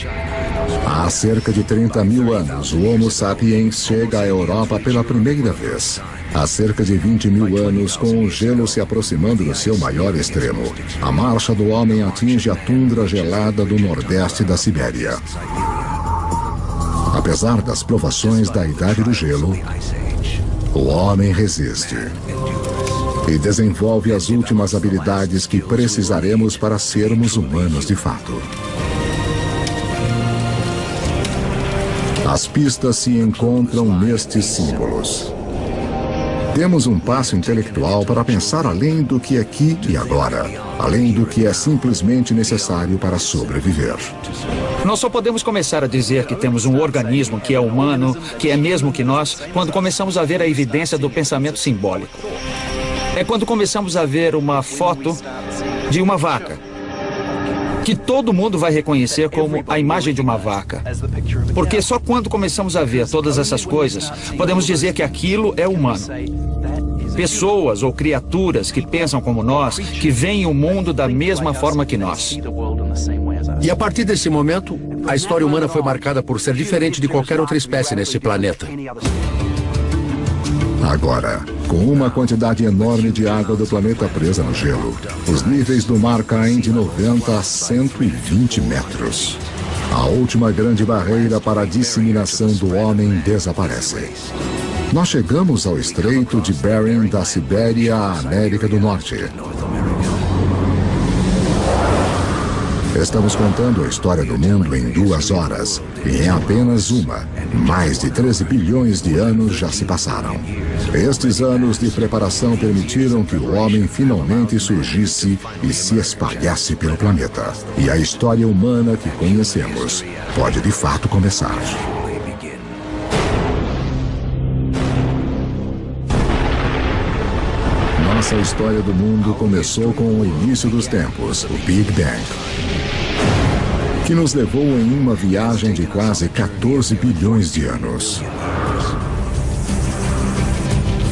Há cerca de 30 mil anos, o Homo sapiens chega à Europa pela primeira vez. Há cerca de 20 mil anos, com o gelo se aproximando do seu maior extremo, a marcha do homem atinge a tundra gelada do nordeste da Sibéria. Apesar das provações da Idade do Gelo, o homem resiste e desenvolve as últimas habilidades que precisaremos para sermos humanos de fato. As pistas se encontram nestes símbolos. Temos um passo intelectual para pensar além do que é aqui e agora, além do que é simplesmente necessário para sobreviver. Nós só podemos começar a dizer que temos um organismo que é humano, que é mesmo que nós, quando começamos a ver a evidência do pensamento simbólico. É quando começamos a ver uma foto de uma vaca, que todo mundo vai reconhecer como a imagem de uma vaca. Porque só quando começamos a ver todas essas coisas, podemos dizer que aquilo é humano. Pessoas ou criaturas que pensam como nós, que veem o mundo da mesma forma que nós. E a partir desse momento, a história humana foi marcada por ser diferente de qualquer outra espécie neste planeta. Agora, Com uma quantidade enorme de água do planeta presa no gelo, os níveis do mar caem de 90 a 120 metros. A última grande barreira para a disseminação do homem desaparece. Nós chegamos ao Estreito de Bering da Sibéria à América do Norte. Estamos contando a história do mundo em 2 horas, e em apenas uma, mais de 13 bilhões de anos já se passaram. Estes anos de preparação permitiram que o homem finalmente surgisse e se espalhasse pelo planeta. E a história humana que conhecemos pode de fato começar. Nossa história do mundo começou com o início dos tempos, o Big Bang, que nos levou em uma viagem de quase 14 bilhões de anos.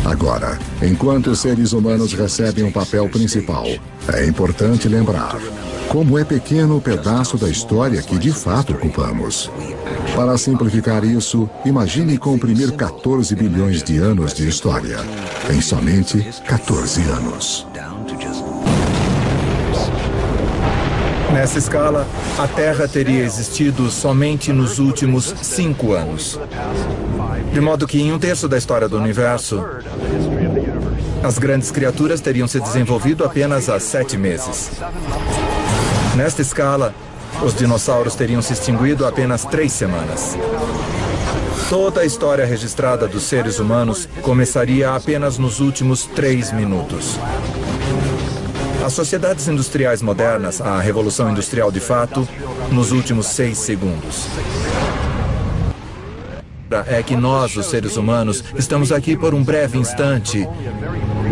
Agora, enquanto os seres humanos recebem um papel principal, é importante lembrar como é pequeno o pedaço da história que de fato ocupamos. Para simplificar isso, imagine comprimir 14 bilhões de anos de história em somente 14 anos. Nessa escala, a Terra teria existido somente nos últimos 5 anos. De modo que em 1/3 da história do universo, as grandes criaturas teriam se desenvolvido apenas há 7 meses. Nesta escala, os dinossauros teriam se extinguido há apenas 3 semanas. Toda a história registrada dos seres humanos começaria apenas nos últimos 3 minutos. As sociedades industriais modernas, a Revolução Industrial de fato, nos últimos 6 segundos. É que nós, os seres humanos, estamos aqui por um breve instante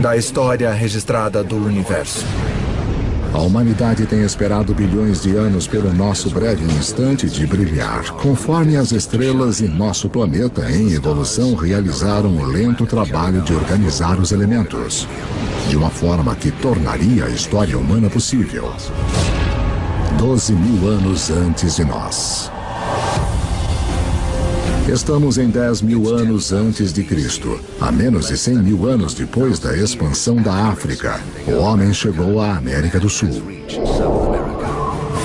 da história registrada do universo. A humanidade tem esperado bilhões de anos pelo nosso breve instante de brilhar, conforme as estrelas e nosso planeta em evolução realizaram um lento trabalho de organizar os elementos, de uma forma que tornaria a história humana possível. 12 mil anos antes de nós. Estamos em 10 mil anos antes de Cristo. A menos de 100 mil anos depois da expansão da África, o homem chegou à América do Sul.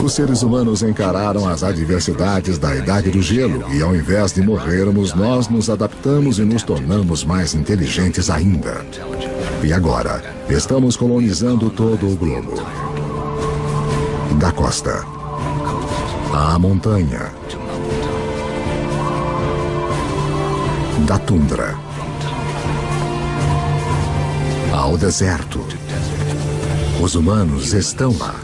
Os seres humanos encararam as adversidades da Idade do Gelo e, ao invés de morrermos, nós nos adaptamos e nos tornamos mais inteligentes ainda. E agora, estamos colonizando todo o globo. Da costa à montanha, da tundra ao deserto. Os humanos estão lá.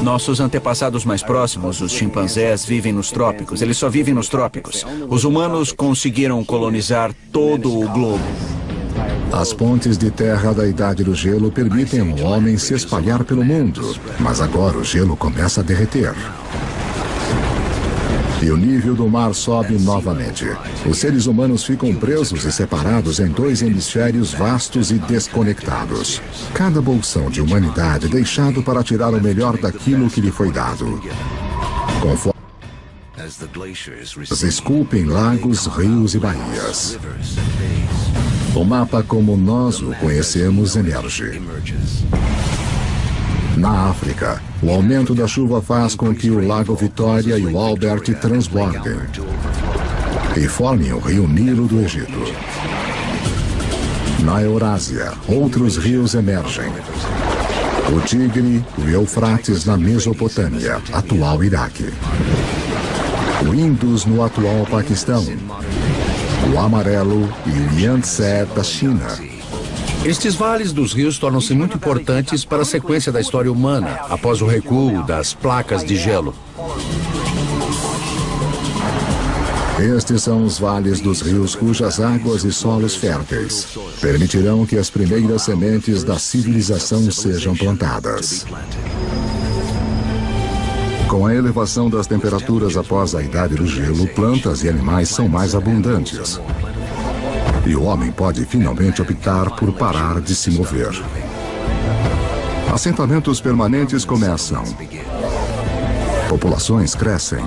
Nossos antepassados mais próximos, os chimpanzés, vivem nos trópicos. Eles só vivem nos trópicos. Os humanos conseguiram colonizar todo o globo. As pontes de terra da Idade do Gelo permitem ao homem se espalhar pelo mundo, mas agora o gelo começa a derreter. E o nível do mar sobe novamente. Os seres humanos ficam presos e separados em 2 hemisférios vastos e desconectados. Cada bolsão de humanidade deixado para tirar o melhor daquilo que lhe foi dado. Conforme esculpem lagos, rios e baías, o mapa como nós o conhecemos emerge. Na África, o aumento da chuva faz com que o Lago Vitória e o Albert transbordem e formem o rio Nilo do Egito. Na Eurásia, outros rios emergem. O Tigre e o Eufrates na Mesopotâmia, atual Iraque. O Indus no atual Paquistão. O Amarelo e o Yangtze da China. Estes vales dos rios tornam-se muito importantes para a sequência da história humana, após o recuo das placas de gelo. Estes são os vales dos rios cujas águas e solos férteis permitirão que as primeiras sementes da civilização sejam plantadas. Com a elevação das temperaturas após a Idade do Gelo, plantas e animais são mais abundantes. E o homem pode finalmente optar por parar de se mover. Assentamentos permanentes começam. Populações crescem.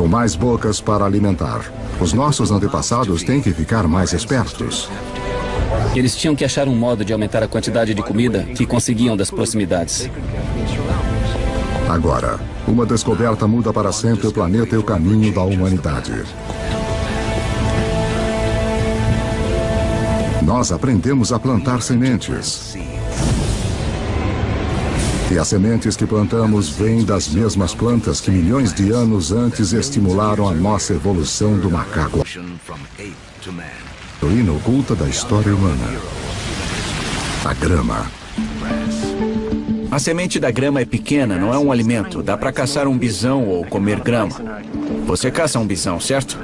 com mais bocas para alimentar. Os nossos antepassados têm que ficar mais espertos. Eles tinham que achar um modo de aumentar a quantidade de comida que conseguiam das proximidades. Agora, uma descoberta muda para sempre o planeta e o caminho da humanidade. Nós aprendemos a plantar sementes. E as sementes que plantamos vêm das mesmas plantas que milhões de anos antes estimularam a nossa evolução do macaco. A heroína oculta da história humana. A grama. A semente da grama é pequena, não é um alimento. Dá para caçar um bisão ou comer grama. Você caça um bisão, certo?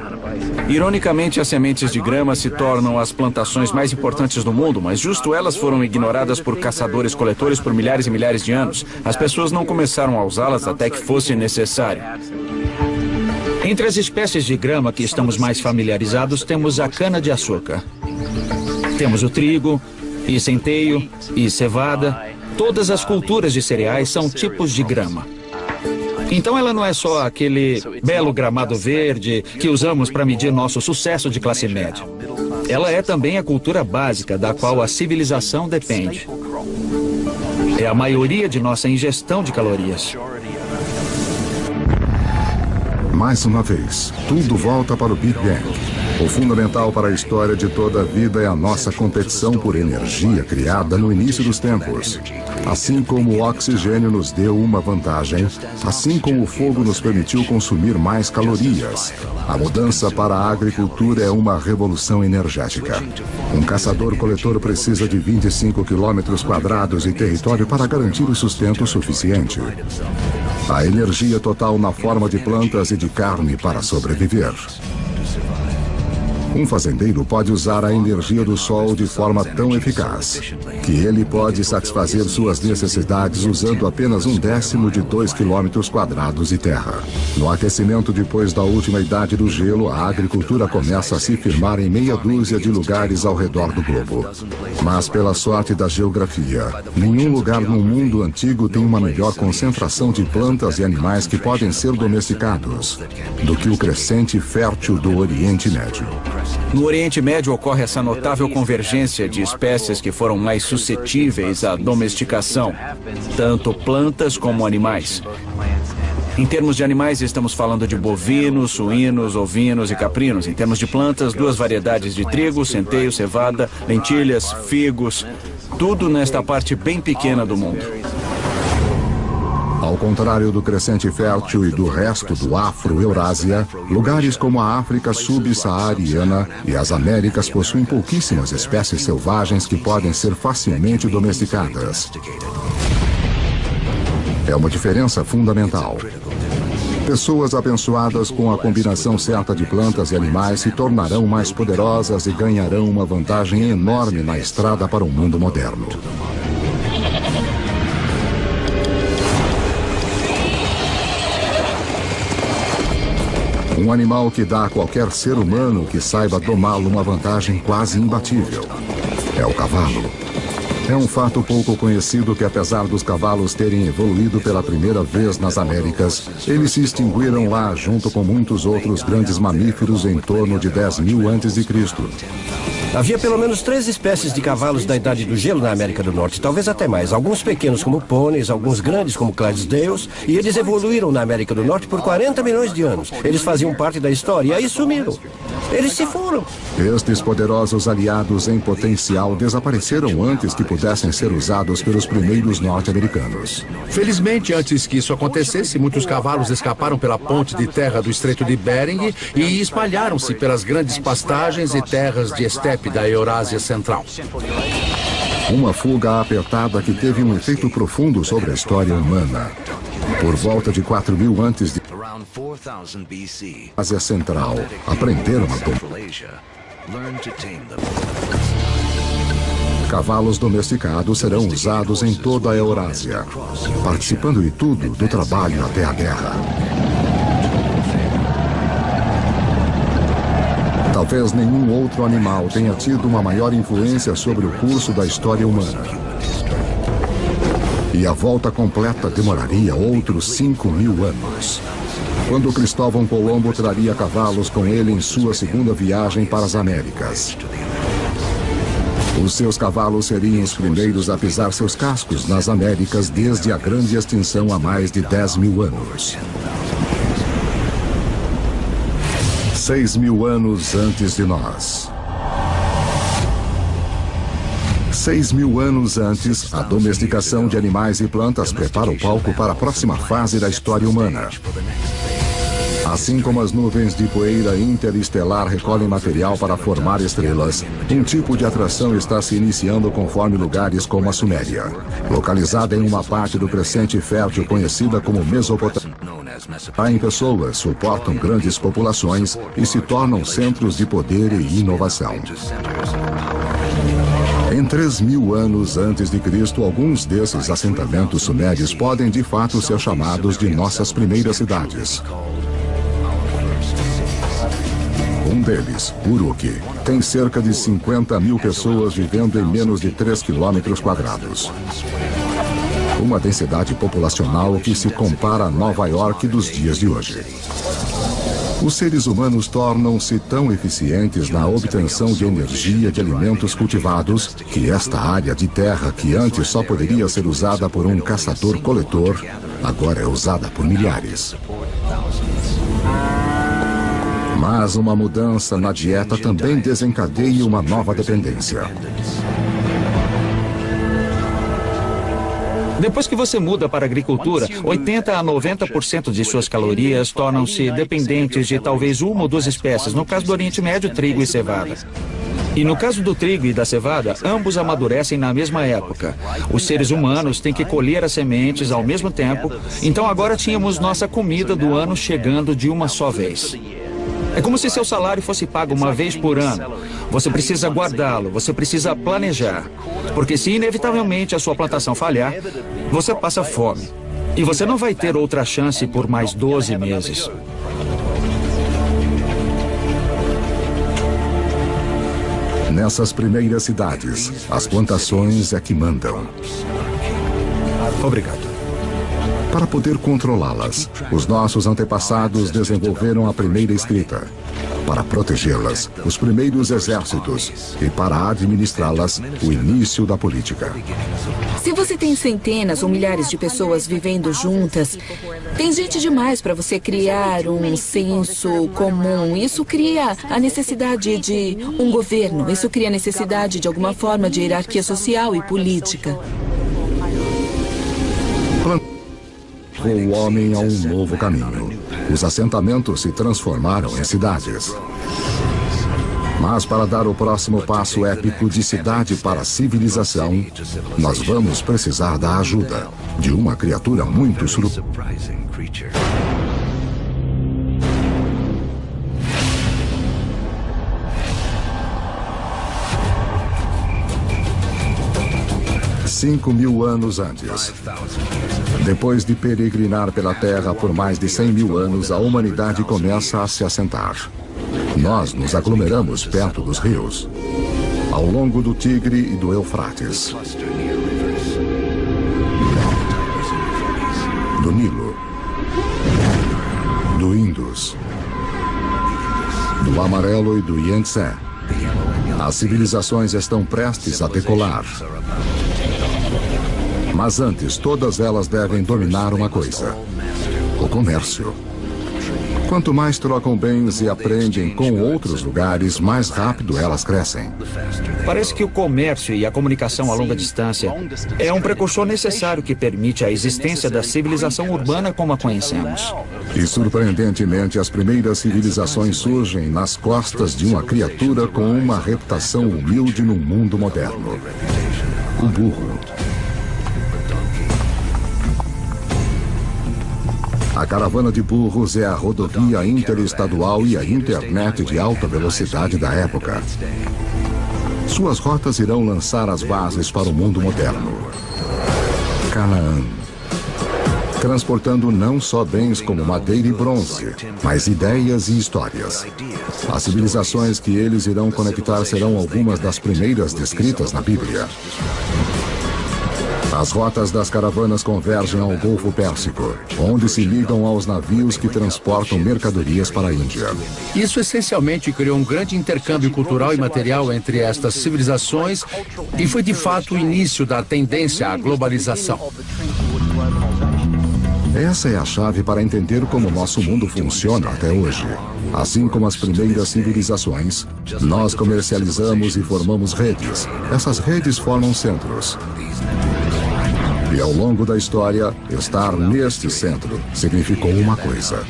Ironicamente, as sementes de grama se tornam as plantações mais importantes do mundo, mas justo elas foram ignoradas por caçadores-coletores por milhares e milhares de anos. As pessoas não começaram a usá-las até que fosse necessário. Entre as espécies de grama que estamos mais familiarizados, temos a cana-de-açúcar. Temos o trigo, e centeio, e cevada. Todas as culturas de cereais são tipos de grama. Então ela não é só aquele belo gramado verde que usamos para medir nosso sucesso de classe média. Ela é também a cultura básica da qual a civilização depende. É a maioria de nossa ingestão de calorias. Mais uma vez, tudo volta para o Big Bang. O fundamental para a história de toda a vida é a nossa competição por energia criada no início dos tempos. Assim como o oxigênio nos deu uma vantagem, assim como o fogo nos permitiu consumir mais calorias, a mudança para a agricultura é uma revolução energética. Um caçador-coletor precisa de 25 quilômetros quadrados de território para garantir o sustento suficiente. A energia total na forma de plantas e de carne para sobreviver. Um fazendeiro pode usar a energia do sol de forma tão eficaz que ele pode satisfazer suas necessidades usando apenas 1/10 de 2 quilômetros quadrados de terra. No aquecimento depois da última idade do gelo, a agricultura começa a se firmar em meia dúzia de lugares ao redor do globo. Mas pela sorte da geografia, nenhum lugar no mundo antigo tem uma melhor concentração de plantas e animais que podem ser domesticados do que o crescente fértil do Oriente Médio. No Oriente Médio ocorre essa notável convergência de espécies que foram mais suscetíveis à domesticação, tanto plantas como animais. Em termos de animais, estamos falando de bovinos, suínos, ovinos e caprinos. Em termos de plantas, 2 variedades de trigo, centeio, cevada, lentilhas, figos, tudo nesta parte bem pequena do mundo. Ao contrário do crescente fértil e do resto do Afro-Eurásia, lugares como a África subsaariana e as Américas possuem pouquíssimas espécies selvagens que podem ser facilmente domesticadas. É uma diferença fundamental. Pessoas abençoadas com a combinação certa de plantas e animais se tornarão mais poderosas e ganharão uma vantagem enorme na estrada para o mundo moderno. Um animal que dá a qualquer ser humano que saiba domá-lo uma vantagem quase imbatível. É o cavalo. É um fato pouco conhecido que, apesar dos cavalos terem evoluído pela primeira vez nas Américas, eles se extinguiram lá junto com muitos outros grandes mamíferos em torno de 10.000 a.C. Havia pelo menos 3 espécies de cavalos da Idade do Gelo na América do Norte, talvez até mais. Alguns pequenos como pôneis, alguns grandes como Clydesdales, e eles evoluíram na América do Norte por 40 milhões de anos. Eles faziam parte da história e aí sumiram. Eles se foram. Estes poderosos aliados em potencial desapareceram antes que pudessem ser usados pelos primeiros norte-americanos. Felizmente, antes que isso acontecesse, muitos cavalos escaparam pela ponte de terra do Estreito de Bering e espalharam-se pelas grandes pastagens e terras de estepe da Eurásia Central. Uma fuga apertada que teve um efeito profundo sobre a história humana. Por volta de 4.000 antes de Ásia Central, aprenderam a domar. Cavalos domesticados serão usados em toda a Eurásia, participando de tudo, do trabalho até a guerra. Talvez nenhum outro animal tenha tido uma maior influência sobre o curso da história humana. E a volta completa demoraria outros 5.000 anos. quando Cristóvão Colombo traria cavalos com ele em sua segunda viagem para as Américas. Os seus cavalos seriam os primeiros a pisar seus cascos nas Américas desde a grande extinção há mais de 10 mil anos. 6.000 anos antes de nós. 6.000 anos antes, a domesticação de animais e plantas prepara o palco para a próxima fase da história humana. Assim como as nuvens de poeira interestelar recolhem material para formar estrelas, um tipo de atração está se iniciando conforme lugares como a Suméria, localizada em uma parte do crescente fértil conhecida como Mesopotâmia. Em pessoas suportam grandes populações e se tornam centros de poder e inovação. Em 3.000 anos antes de Cristo, alguns desses assentamentos sumérios podem de fato ser chamados de nossas primeiras cidades. Um deles, Uruk, tem cerca de 50.000 pessoas vivendo em menos de 3 quilômetros quadrados. Uma densidade populacional que se compara a Nova York dos dias de hoje. Os seres humanos tornam-se tão eficientes na obtenção de energia de alimentos cultivados que esta área de terra, que antes só poderia ser usada por um caçador-coletor, agora é usada por milhares. Mas uma mudança na dieta também desencadeia uma nova dependência. Depois que você muda para a agricultura, 80% a 90% de suas calorias tornam-se dependentes de talvez uma ou duas espécies, no caso do Oriente Médio, trigo e cevada. E no caso do trigo e da cevada, ambos amadurecem na mesma época. Os seres humanos têm que colher as sementes ao mesmo tempo, então agora tínhamos nossa comida do ano chegando de uma só vez. É como se seu salário fosse pago uma vez por ano. Você precisa guardá-lo, você precisa planejar. Porque se inevitavelmente a sua plantação falhar, você passa fome. E você não vai ter outra chance por mais 12 meses. Nessas primeiras cidades, as plantações é que mandam. Obrigado. Para poder controlá-las, os nossos antepassados desenvolveram a primeira escrita. Para protegê-las, os primeiros exércitos. E para administrá-las, o início da política. Se você tem centenas ou milhares de pessoas vivendo juntas, tem gente demais para você criar um senso comum. Isso cria a necessidade de um governo. Isso cria a necessidade de alguma forma de hierarquia social e política. O homem a um novo caminho. Os assentamentos se transformaram em cidades. Mas para dar o próximo passo épico de cidade para civilização, nós vamos precisar da ajuda de uma criatura muito surpreendente. Cinco 5.000 anos antes. Depois de peregrinar pela Terra por mais de 100.000 anos, a humanidade começa a se assentar. Nós nos aglomeramos perto dos rios, ao longo do Tigre e do Eufrates, do Nilo, do Indus, do Amarelo e do Yangtze. As civilizações estão prestes a decolar. Mas antes, todas elas devem dominar uma coisa: o comércio. Quanto mais trocam bens e aprendem com outros lugares, mais rápido elas crescem. Parece que o comércio e a comunicação a longa distância é um precursor necessário que permite a existência da civilização urbana como a conhecemos. E surpreendentemente, as primeiras civilizações surgem nas costas de uma criatura com uma reputação humilde no mundo moderno: o burro. A caravana de burros é a rodovia interestadual e a internet de alta velocidade da época. Suas rotas irão lançar as bases para o mundo moderno. Canaã. Transportando não só bens como madeira e bronze, mas ideias e histórias. As civilizações que eles irão conectar serão algumas das primeiras descritas na Bíblia. As rotas das caravanas convergem ao Golfo Pérsico, onde se ligam aos navios que transportam mercadorias para a Índia. Isso essencialmente criou um grande intercâmbio cultural e material entre estas civilizações e foi de fato o início da tendência à globalização. Essa é a chave para entender como nosso mundo funciona até hoje. Assim como as primeiras civilizações, nós comercializamos e formamos redes. Essas redes formam centros. E ao longo da história, estar neste centro significou uma coisa.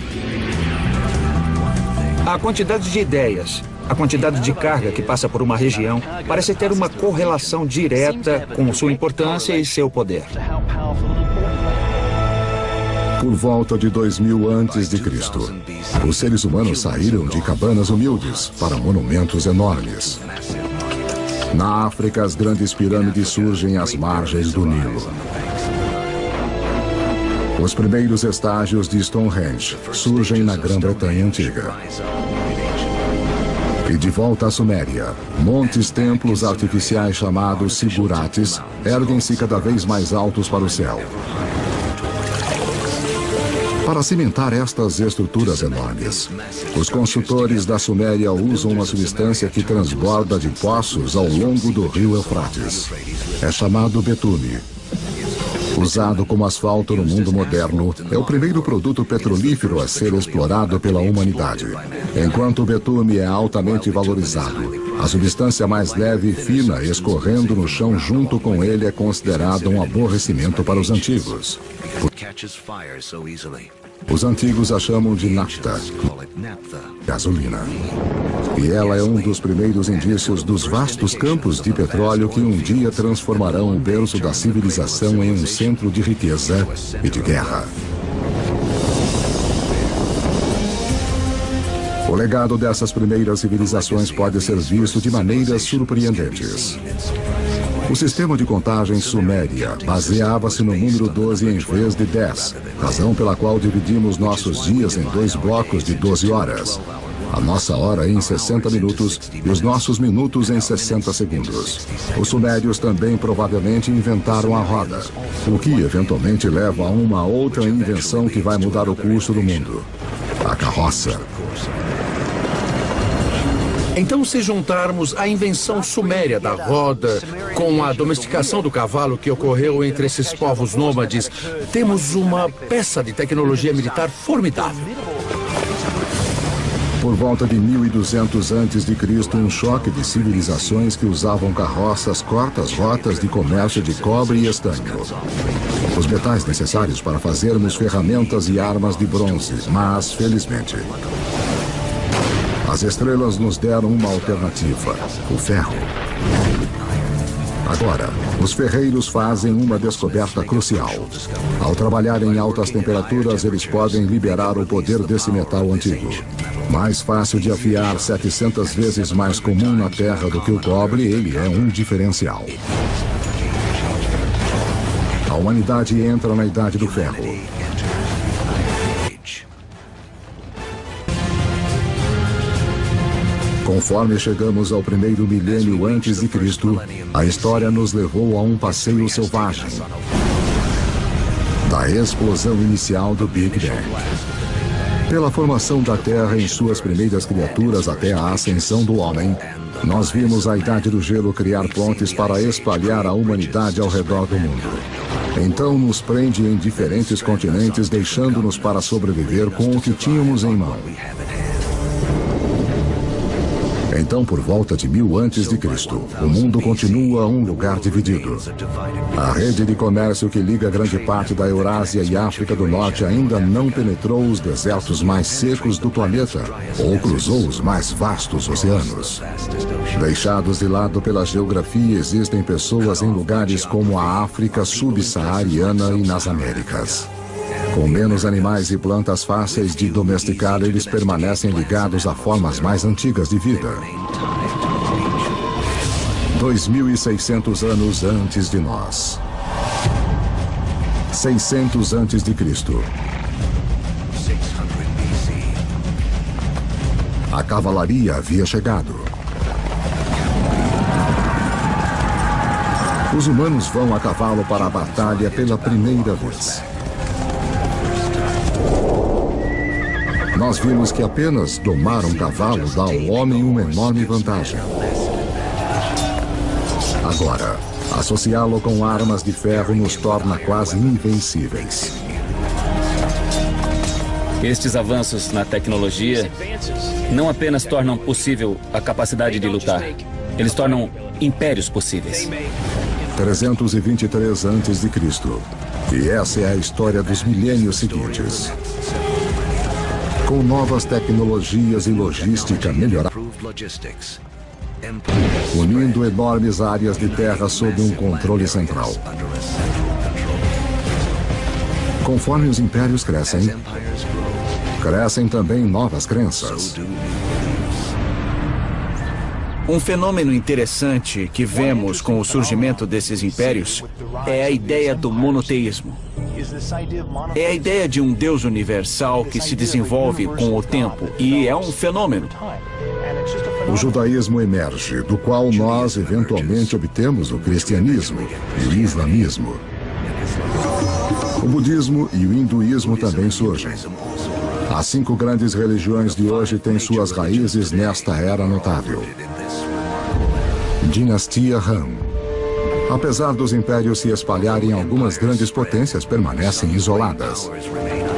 A quantidade de ideias, a quantidade de carga que passa por uma região parece ter uma correlação direta com sua importância e seu poder. Por volta de 2000 a.C., os seres humanos saíram de cabanas humildes para monumentos enormes. Na África, as grandes pirâmides surgem às margens do Nilo. Os primeiros estágios de Stonehenge surgem na Grã-Bretanha Antiga. E de volta à Suméria, montes-templos artificiais chamados zigurates erguem-se cada vez mais altos para o céu. Para cimentar estas estruturas enormes, os construtores da Suméria usam uma substância que transborda de poços ao longo do rio Eufrates. É chamado betume. Usado como asfalto no mundo moderno, é o primeiro produto petrolífero a ser explorado pela humanidade. Enquanto o betume é altamente valorizado, a substância mais leve e fina escorrendo no chão junto com ele é considerada um aborrecimento para os antigos. Os antigos a chamam de nafta, gasolina. E ela é um dos primeiros indícios dos vastos campos de petróleo que um dia transformarão o berço da civilização em um centro de riqueza e de guerra. O legado dessas primeiras civilizações pode ser visto de maneiras surpreendentes. O sistema de contagem suméria baseava-se no número 12 em vez de 10, razão pela qual dividimos nossos dias em 2 blocos de 12 horas. A nossa hora em 60 minutos e os nossos minutos em 60 segundos. Os sumérios também provavelmente inventaram a roda, o que eventualmente leva a uma outra invenção que vai mudar o curso do mundo: a carroça. Então, se juntarmos a invenção suméria da roda com a domesticação do cavalo que ocorreu entre esses povos nômades, temos uma peça de tecnologia militar formidável. Por volta de 1200 a.C., um choque de civilizações que usavam carroças corta as rotas de comércio de cobre e estanho. Os metais necessários para fazermos ferramentas e armas de bronze, mas, felizmente, as estrelas nos deram uma alternativa: o ferro. Agora, os ferreiros fazem uma descoberta crucial. Ao trabalhar em altas temperaturas, eles podem liberar o poder desse metal antigo. Mais fácil de afiar, 700 vezes mais comum na Terra do que o cobre, ele é um diferencial. A humanidade entra na Idade do Ferro. Conforme chegamos ao primeiro milênio antes de Cristo, a história nos levou a um passeio selvagem. Da explosão inicial do Big Bang. Pela formação da Terra em suas primeiras criaturas até a ascensão do homem, nós vimos a Idade do Gelo criar pontes para espalhar a humanidade ao redor do mundo. Então nos prende em diferentes continentes, deixando-nos para sobreviver com o que tínhamos em mão. Então, por volta de 1000 a.C., o mundo continua um lugar dividido. A rede de comércio que liga grande parte da Eurásia e África do Norte ainda não penetrou os desertos mais secos do planeta ou cruzou os mais vastos oceanos. Deixados de lado pela geografia, existem pessoas em lugares como a África subsaariana e nas Américas. Com menos animais e plantas fáceis de domesticar, eles permanecem ligados a formas mais antigas de vida. 2600 anos antes de nós. 600 antes de Cristo. A cavalaria havia chegado. Os humanos vão a cavalo para a batalha pela primeira vez. Nós vimos que apenas domar um cavalo dá ao homem uma enorme vantagem. Agora, associá-lo com armas de ferro nos torna quase invencíveis. Estes avanços na tecnologia não apenas tornam possível a capacidade de lutar, eles tornam impérios possíveis. 323 a.C. E essa é a história dos milênios seguintes. Com novas tecnologias e logística melhorada, unindo enormes áreas de terra sob um controle central. Conforme os impérios crescem, crescem também novas crenças. Um fenômeno interessante que vemos com o surgimento desses impérios é a ideia do monoteísmo. É a ideia de um Deus universal que se desenvolve com o tempo e é um fenômeno. O judaísmo emerge, do qual nós eventualmente obtemos o cristianismo e o islamismo. O budismo e o hinduísmo também surgem. As 5 grandes religiões de hoje têm suas raízes nesta era notável. Dinastia Han. Apesar dos impérios se espalharem, algumas grandes potências permanecem isoladas.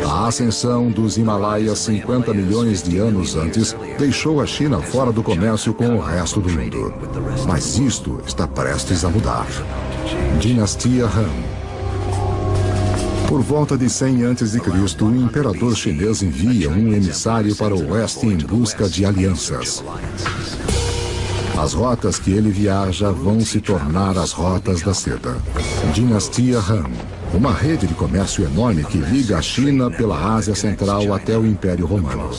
A ascensão dos Himalaias 50 milhões de anos antes deixou a China fora do comércio com o resto do mundo. Mas isto está prestes a mudar. Dinastia Han. Por volta de 100 a.C., o imperador chinês envia um emissário para o oeste em busca de alianças. As rotas que ele viaja vão se tornar as rotas da seda. Dinastia Han. Uma rede de comércio enorme que liga a China pela Ásia Central até o Império Romano.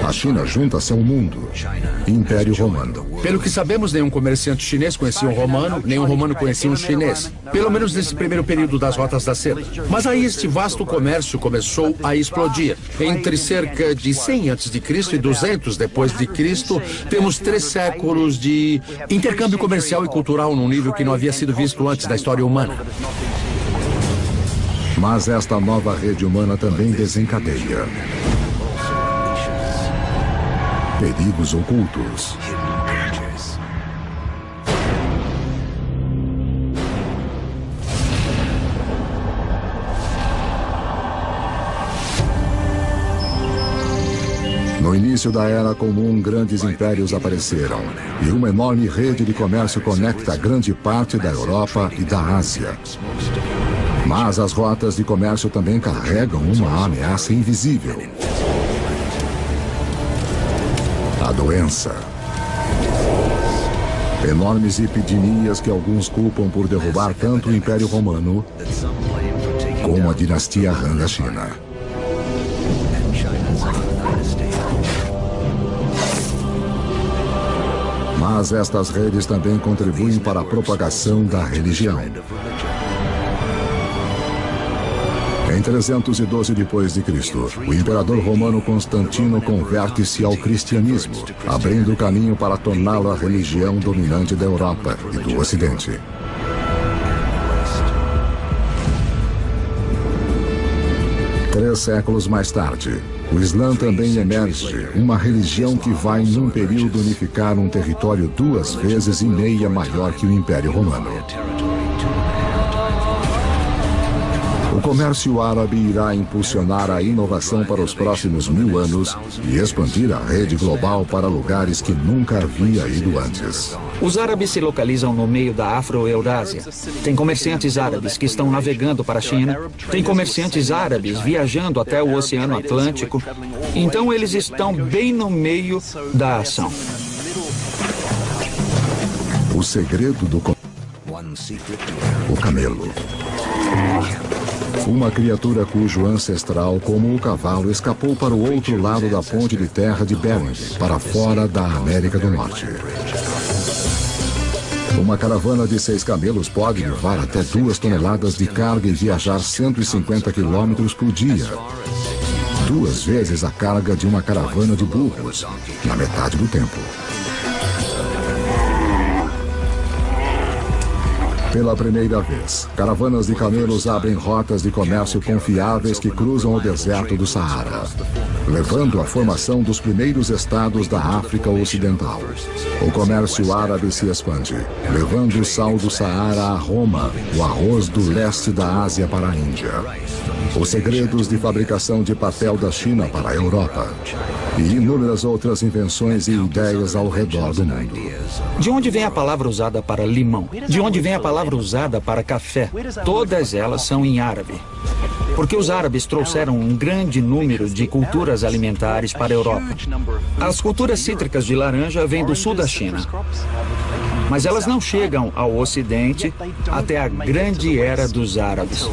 A China junta-se ao mundo. Império Romano. Pelo que sabemos, nenhum comerciante chinês conhecia um romano, nenhum romano conhecia um chinês. Pelo menos nesse primeiro período das rotas da seda. Mas aí este vasto comércio começou a explodir. Entre cerca de 100 a.C. e 200 depois de Cristo, temos 3 séculos de intercâmbio comercial e cultural num nível que não havia sido visto antes da história humana. Mas esta nova rede humana também desencadeia perigos ocultos. No início da Era Comum, grandes impérios apareceram, e uma enorme rede de comércio conecta grande parte da Europa e da Ásia. Mas as rotas de comércio também carregam uma ameaça invisível. A doença. Enormes epidemias que alguns culpam por derrubar tanto o Império Romano como a dinastia Han da China. Mas estas redes também contribuem para a propagação da religião. Em 312 d.C., o imperador romano Constantino converte-se ao cristianismo, abrindo o caminho para torná-lo a religião dominante da Europa e do Ocidente. Três séculos mais tarde, o Islã também emerge, uma religião que vai, num período, unificar um território 2,5 vezes maior que o Império Romano. O comércio árabe irá impulsionar a inovação para os próximos 1000 anos e expandir a rede global para lugares que nunca havia ido antes. Os árabes se localizam no meio da Afro-Eurásia. Tem comerciantes árabes que estão navegando para a China. Tem comerciantes árabes viajando até o Oceano Atlântico. Então eles estão bem no meio da ação. O segredo do o camelo. Uma criatura cujo ancestral, como o cavalo, escapou para o outro lado da ponte de terra de Bering, para fora da América do Norte. Uma caravana de 6 camelos pode levar até 2 toneladas de carga e viajar 150 quilômetros por dia. 2 vezes a carga de uma caravana de burros, na metade do tempo. Pela primeira vez, caravanas de camelos abrem rotas de comércio confiáveis que cruzam o deserto do Saara, levando à formação dos primeiros estados da África Ocidental. O comércio árabe se expande, levando o sal do Saara a Roma, o arroz do leste da Ásia para a Índia, os segredos de fabricação de papel da China para a Europa e inúmeras outras invenções e ideias ao redor do mundo. De onde vem a palavra usada para limão? De onde vem a palavra usada para café? Todas elas são em árabe. Porque os árabes trouxeram um grande número de culturas alimentares para a Europa. As culturas cítricas de laranja vêm do sul da China. Mas elas não chegam ao Ocidente até a grande era dos árabes.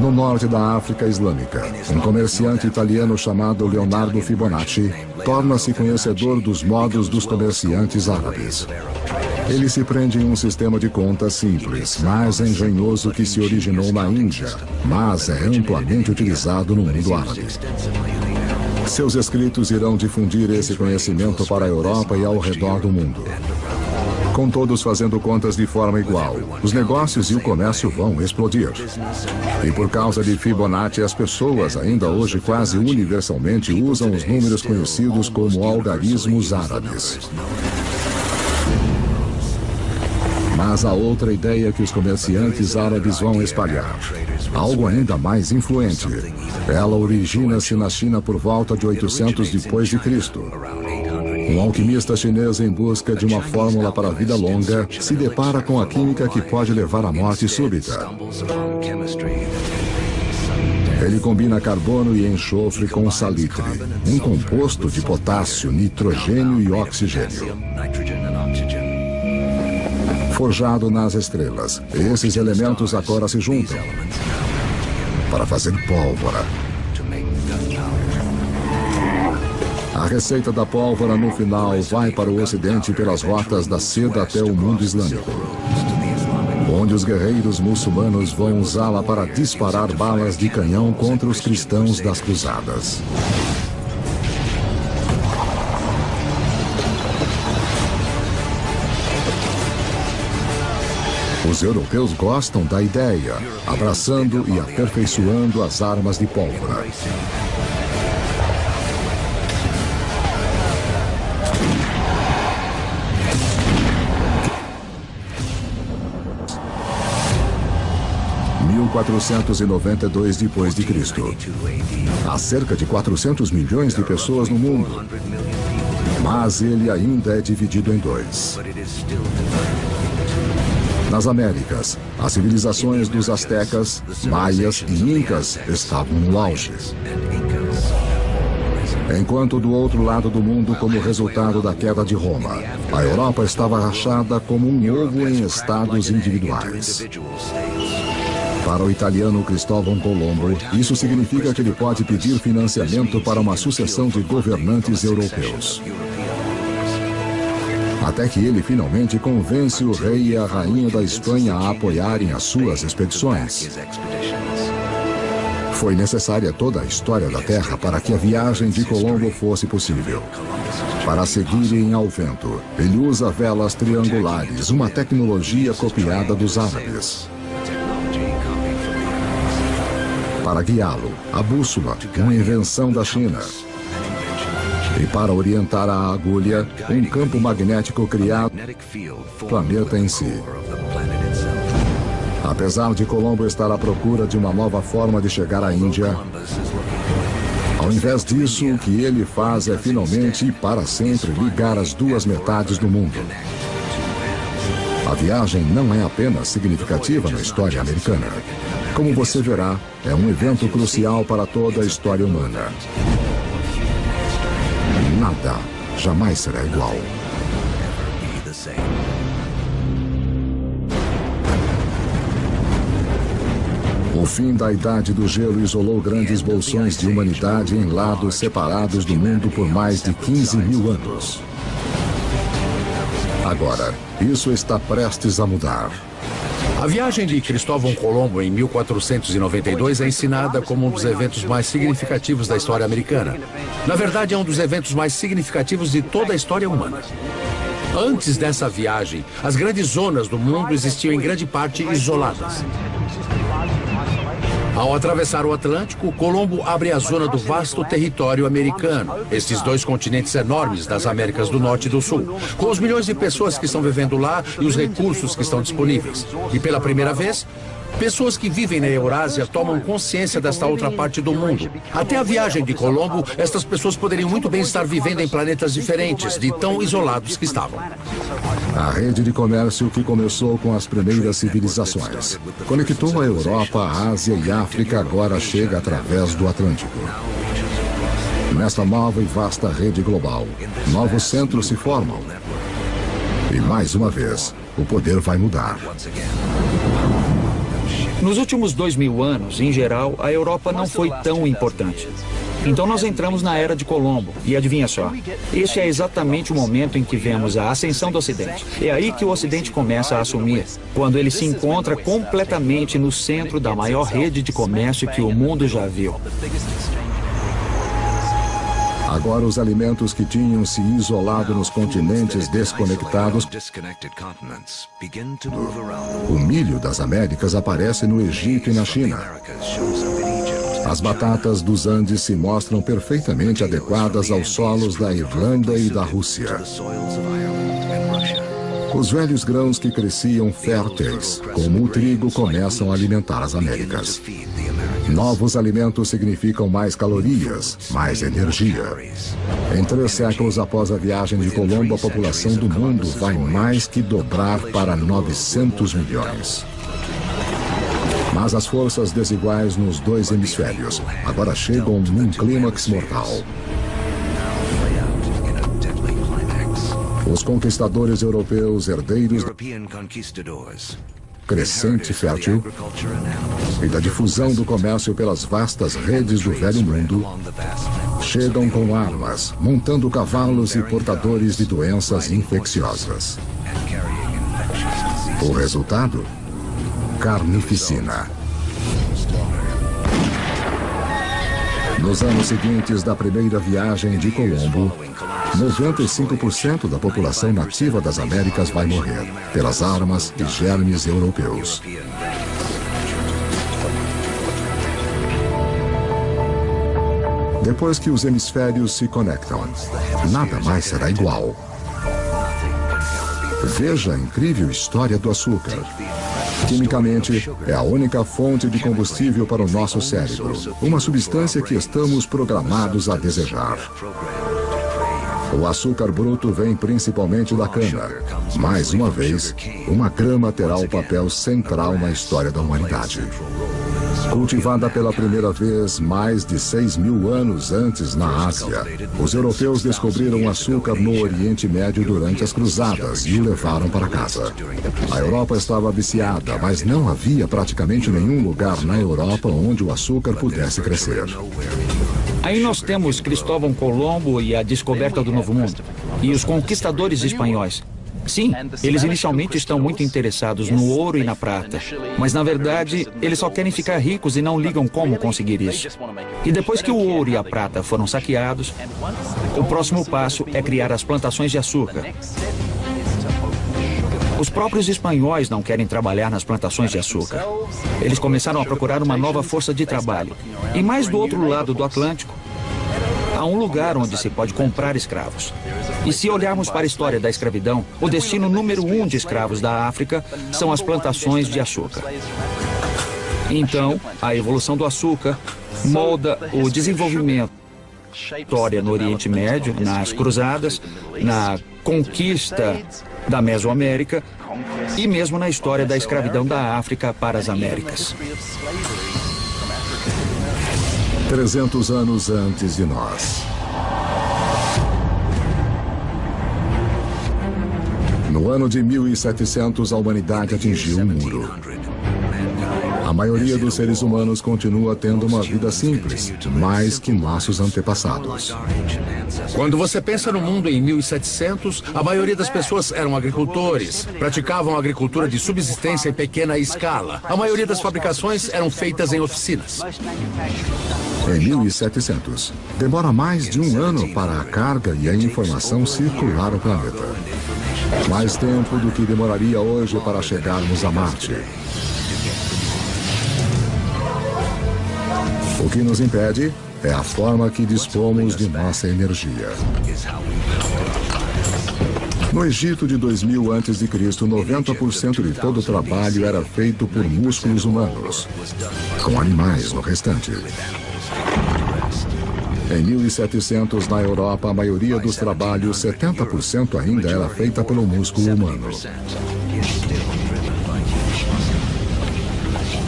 No norte da África Islâmica, um comerciante italiano chamado Leonardo Fibonacci torna-se conhecedor dos modos dos comerciantes árabes. Ele se prende em um sistema de contas simples, mais engenhoso que se originou na Índia, mas é amplamente utilizado no mundo árabe. Seus escritos irão difundir esse conhecimento para a Europa e ao redor do mundo. Com todos fazendo contas de forma igual, os negócios e o comércio vão explodir. E por causa de Fibonacci, as pessoas ainda hoje quase universalmente usam os números conhecidos como algarismos árabes. Mas há outra ideia que os comerciantes árabes vão espalhar. Algo ainda mais influente. Ela origina-se na China por volta de 800 depois de Cristo. Um alquimista chinês em busca de uma fórmula para a vida longa se depara com a química que pode levar à morte súbita. Ele combina carbono e enxofre com salitre, um composto de potássio, nitrogênio e oxigênio. Forjado nas estrelas, esses elementos agora se juntam para fazer pólvora. A receita da pólvora no final vai para o Ocidente pelas rotas da seda até o mundo islâmico, onde os guerreiros muçulmanos vão usá-la para disparar balas de canhão contra os cristãos das cruzadas. Os europeus gostam da ideia, abraçando e aperfeiçoando as armas de pólvora. Em 1492 depois de Cristo. Há cerca de 400 milhões de pessoas no mundo, mas ele ainda é dividido em dois. Nas Américas, as civilizações dos astecas, maias e incas estavam no auge. Enquanto do outro lado do mundo, como resultado da queda de Roma, a Europa estava rachada como um ovo em estados individuais. Para o italiano Cristóvão Colombo, isso significa que ele pode pedir financiamento para uma sucessão de governantes europeus. Até que ele finalmente convence o rei e a rainha da Espanha a apoiarem as suas expedições. Foi necessária toda a história da Terra para que a viagem de Colombo fosse possível. Para seguirem ao vento, ele usa velas triangulares, uma tecnologia copiada dos árabes. Para guiá-lo, a bússola, uma invenção da China. E para orientar a agulha, um campo magnético criado no planeta em si. Apesar de Colombo estar à procura de uma nova forma de chegar à Índia, ao invés disso, o que ele faz é finalmente e para sempre ligar as duas metades do mundo. A viagem não é apenas significativa na história americana. Como você verá, é um evento crucial para toda a história humana. Nada jamais será igual. O fim da Idade do Gelo isolou grandes bolsões de humanidade em lados separados do mundo por mais de 15 mil anos. Agora, isso está prestes a mudar. A viagem de Cristóvão Colombo em 1492 é ensinada como um dos eventos mais significativos da história americana. Na verdade, é um dos eventos mais significativos de toda a história humana. Antes dessa viagem, as grandes zonas do mundo existiam em grande parte isoladas. Ao atravessar o Atlântico, Colombo abre a zona do vasto território americano, esses dois continentes enormes das Américas do Norte e do Sul, com os milhões de pessoas que estão vivendo lá e os recursos que estão disponíveis. E pela primeira vez, pessoas que vivem na Eurásia tomam consciência desta outra parte do mundo. Até a viagem de Colombo, estas pessoas poderiam muito bem estar vivendo em planetas diferentes, de tão isolados que estavam. A rede de comércio que começou com as primeiras civilizações conectou a Europa, a Ásia e a África, agora chega através do Atlântico. Nesta nova e vasta rede global, novos centros se formam. E mais uma vez, o poder vai mudar. Nos últimos 2000 anos, em geral, a Europa não foi tão importante. Então nós entramos na Era de Colombo. E adivinha só, este é exatamente o momento em que vemos a ascensão do Ocidente. É aí que o Ocidente começa a assumir, quando ele se encontra completamente no centro da maior rede de comércio que o mundo já viu. Agora os alimentos que tinham se isolado nos continentes desconectados, o milho das Américas aparece no Egito e na China. As batatas dos Andes se mostram perfeitamente adequadas aos solos da Irlanda e da Rússia. Os velhos grãos que cresciam férteis, como o trigo, começam a alimentar as Américas. Novos alimentos significam mais calorias, mais energia. Em 3 séculos após a viagem de Colombo, a população do mundo vai mais que dobrar para 900 milhões. Mas as forças desiguais nos dois hemisférios agora chegam num clímax mortal. Os conquistadores europeus, herdeiros crescente fértil e da difusão do comércio pelas vastas redes do velho mundo, chegam com armas, montando cavalos e portadores de doenças infecciosas. O resultado? Carnificina. Nos anos seguintes da primeira viagem de Colombo, 95% da população nativa das Américas vai morrer pelas armas e germes europeus. Depois que os hemisférios se conectam, nada mais será igual. Veja a incrível história do açúcar. Quimicamente, é a única fonte de combustível para o nosso cérebro, uma substância que estamos programados a desejar. O açúcar bruto vem principalmente da cana. Mais uma vez, uma grama terá o papel central na história da humanidade. Cultivada pela primeira vez mais de 6.000 anos antes na Ásia, os europeus descobriram açúcar no Oriente Médio durante as cruzadas e o levaram para casa. A Europa estava viciada, mas não havia praticamente nenhum lugar na Europa onde o açúcar pudesse crescer. Aí nós temos Cristóvão Colombo e a descoberta do Novo Mundo. E os conquistadores espanhóis. Sim, eles inicialmente estão muito interessados no ouro e na prata. Mas, na verdade, eles só querem ficar ricos e não ligam como conseguir isso. E depois que o ouro e a prata foram saqueados, o próximo passo é criar as plantações de açúcar. Os próprios espanhóis não querem trabalhar nas plantações de açúcar. Eles começaram a procurar uma nova força de trabalho. E mais do outro lado do Atlântico, há um lugar onde se pode comprar escravos. E se olharmos para a história da escravidão, o destino número 1 de escravos da África são as plantações de açúcar. Então, a evolução do açúcar molda o desenvolvimento da história no Oriente Médio, nas cruzadas, na conquista da Mesoamérica e mesmo na história da escravidão da África para as Américas. 300 anos antes de nós. No ano de 1700, a humanidade atingiu um muro. A maioria dos seres humanos continua tendo uma vida simples, mais que nossos antepassados. Quando você pensa no mundo em 1700, a maioria das pessoas eram agricultores, praticavam agricultura de subsistência em pequena escala. A maioria das fabricações eram feitas em oficinas. Em 1700, demora mais de um ano para a carga e a informação circular o planeta. Mais tempo do que demoraria hoje para chegarmos a Marte. O que nos impede é a forma que dispomos de nossa energia. No Egito de 2000 a.C., 90% de todo o trabalho era feito por músculos humanos, com animais no restante. Em 1700, na Europa, a maioria dos trabalhos, 70% ainda era feita pelo músculo humano.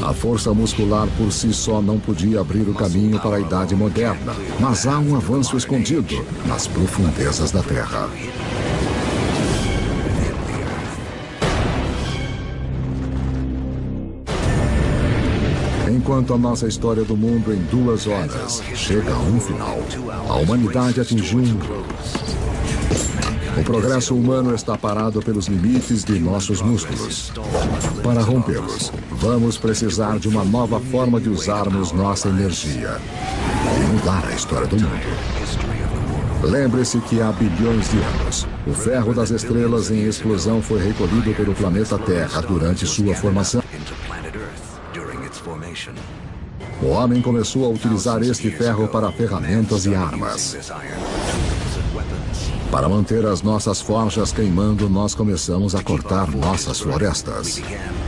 A força muscular por si só não podia abrir o caminho para a Idade Moderna, mas há um avanço escondido nas profundezas da Terra. Enquanto a nossa história do mundo em 2 horas chega a um final, a humanidade atingiu um muro. O progresso humano está parado pelos limites de nossos músculos. Para rompê-los, vamos precisar de uma nova forma de usarmos nossa energia e mudar a história do mundo. Lembre-se que há bilhões de anos, o ferro das estrelas em explosão foi recolhido pelo planeta Terra durante sua formação. O homem começou a utilizar este ferro para ferramentas e armas. Para manter as nossas forjas queimando, nós começamos a cortar nossas florestas.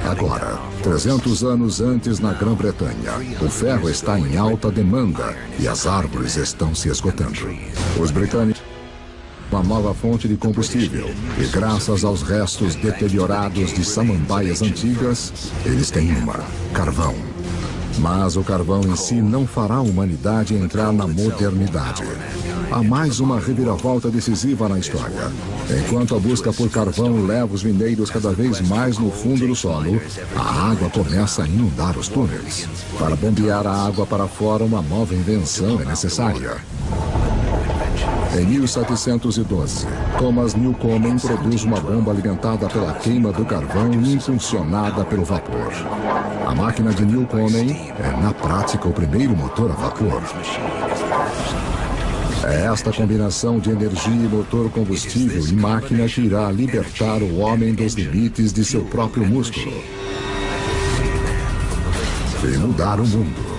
Agora, 300 anos antes na Grã-Bretanha, o ferro está em alta demanda e as árvores estão se esgotando. Os britânicos uma nova fonte de combustível e graças aos restos deteriorados de samambaias antigas, eles têm carvão. Mas o carvão em si não fará a humanidade entrar na modernidade. Há mais uma reviravolta decisiva na história. Enquanto a busca por carvão leva os mineiros cada vez mais no fundo do solo, a água começa a inundar os túneis. Para bombear a água para fora, uma nova invenção é necessária. Em 1712, Thomas Newcomen produz uma bomba alimentada pela queima do carvão e impulsionada pelo vapor. A máquina de Newcomen é, na prática, o primeiro motor a vapor. É esta combinação de energia e motor combustível e máquina que irá libertar o homem dos limites de seu próprio músculo e mudar o mundo.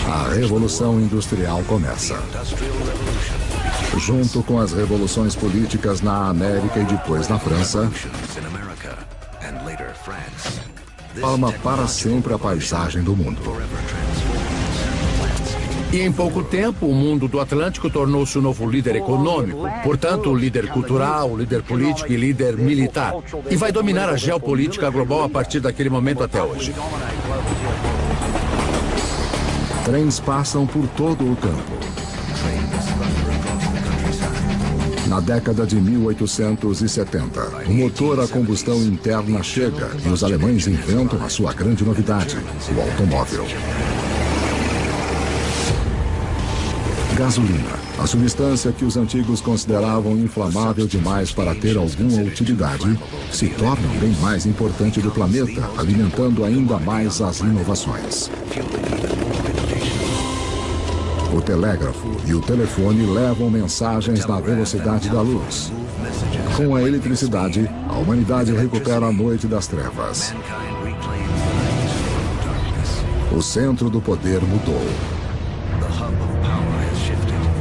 A Revolução Industrial começa. Junto com as revoluções políticas na América e depois na França, forma para sempre a paisagem do mundo. E em pouco tempo, o mundo do Atlântico tornou-se o novo líder econômico, portanto, líder cultural, líder político e líder militar. E vai dominar a geopolítica global a partir daquele momento até hoje. Trens passam por todo o campo. Na década de 1870, o motor a combustão interna chega e os alemães inventam a sua grande novidade, o automóvel. Gasolina, a substância que os antigos consideravam inflamável demais para ter alguma utilidade, se torna o bem mais importante do planeta, alimentando ainda mais as inovações. O telégrafo e o telefone levam mensagens na velocidade da luz. Com a eletricidade, a humanidade recupera a noite das trevas. O centro do poder mudou.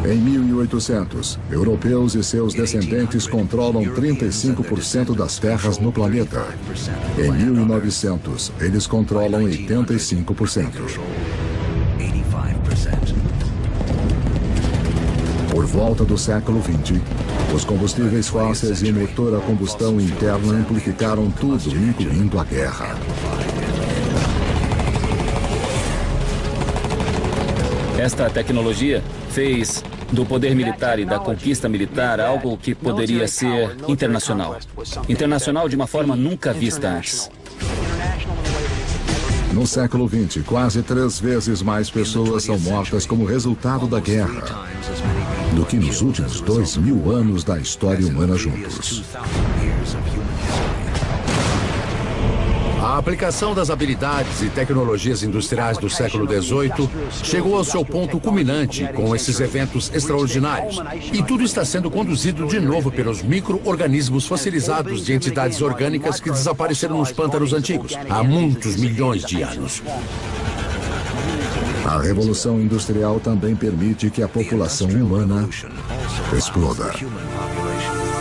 Em 1800, europeus e seus descendentes controlam 35% das terras no planeta. Em 1900, eles controlam 85%. Por volta do século XX, os combustíveis fósseis e motor a combustão interna amplificaram tudo, incluindo a guerra. Esta tecnologia fez do poder militar e da conquista militar algo que poderia ser internacional. Internacional de uma forma nunca vista antes. No século XX, quase 3 vezes mais pessoas são mortas como resultado da guerra do que nos últimos 2000 anos da história humana juntos. A aplicação das habilidades e tecnologias industriais do século XVIII chegou ao seu ponto culminante com esses eventos extraordinários. E tudo está sendo conduzido de novo pelos micro-organismos fossilizados de entidades orgânicas que desapareceram nos pântanos antigos há muitos milhões de anos. A Revolução Industrial também permite que a população humana exploda.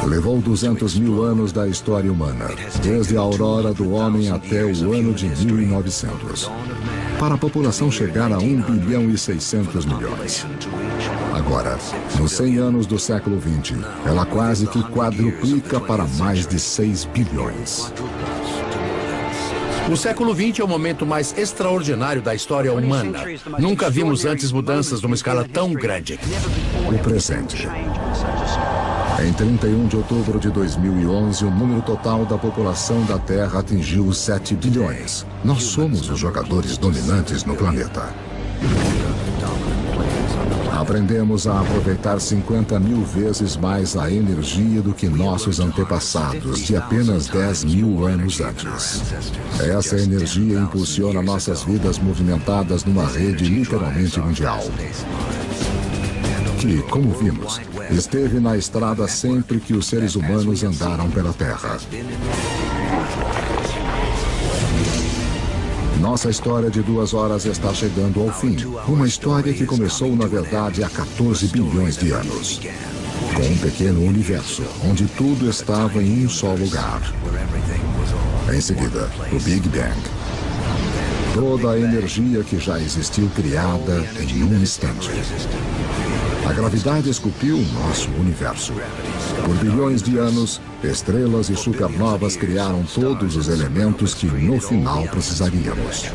Levou 200 mil anos da história humana, desde a aurora do homem até o ano de 1900, para a população chegar a 1 bilhão e 600 milhões. Agora, nos 100 anos do século XX, ela quase que quadruplica para mais de 6 bilhões. O século XX é o momento mais extraordinário da história humana. Nunca vimos antes mudanças numa escala tão grande. O presente. Em 31 de outubro de 2011, o número total da população da Terra atingiu os 7 bilhões. Nós somos os jogadores dominantes no planeta. Aprendemos a aproveitar 50 mil vezes mais a energia do que nossos antepassados de apenas 10 mil anos antes. Essa energia impulsiona nossas vidas movimentadas numa rede literalmente mundial, que, como vimos, esteve na estrada sempre que os seres humanos andaram pela Terra. Nossa história de 2 horas está chegando ao fim. Uma história que começou, na verdade, há 14 bilhões de anos. Com um pequeno universo, onde tudo estava em um só lugar. Em seguida, o Big Bang. Toda a energia que já existiu criada em um instante. A gravidade esculpiu o nosso universo. Por bilhões de anos, estrelas e supernovas criaram todos os elementos que no final precisaríamos.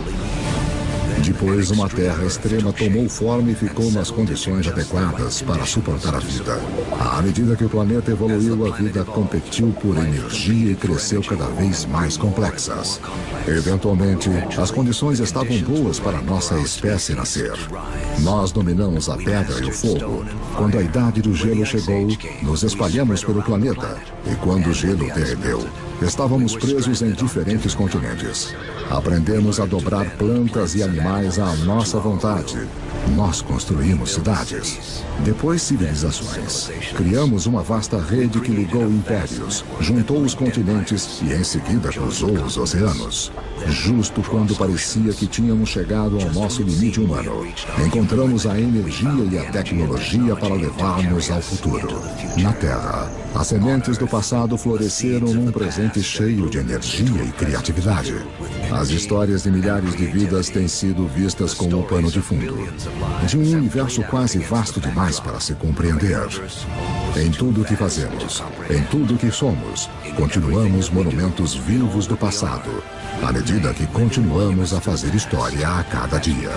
Depois, uma Terra extrema tomou forma e ficou nas condições adequadas para suportar a vida. À medida que o planeta evoluiu, a vida competiu por energia e cresceu cada vez mais complexas. Eventualmente, as condições estavam boas para nossa espécie nascer. Nós dominamos a pedra e o fogo. Quando a idade do gelo chegou, nos espalhamos pelo planeta. E quando o gelo derreteu, estávamos presos em diferentes continentes. Aprendemos a dobrar plantas e animais à nossa vontade. Nós construímos cidades. Depois, civilizações. Criamos uma vasta rede que ligou impérios, juntou os continentes e, em seguida, cruzou os oceanos. Justo quando parecia que tínhamos chegado ao nosso limite humano, encontramos a energia e a tecnologia para levar-nos ao futuro. Na Terra, as sementes do passado floresceram num presente cheio de energia e criatividade. As histórias de milhares de vidas têm sido vistas como o pano de fundo de um universo quase vasto demais para se compreender. Em tudo o que fazemos, em tudo o que somos, continuamos monumentos vivos do passado, à medida que continuamos a fazer história a cada dia.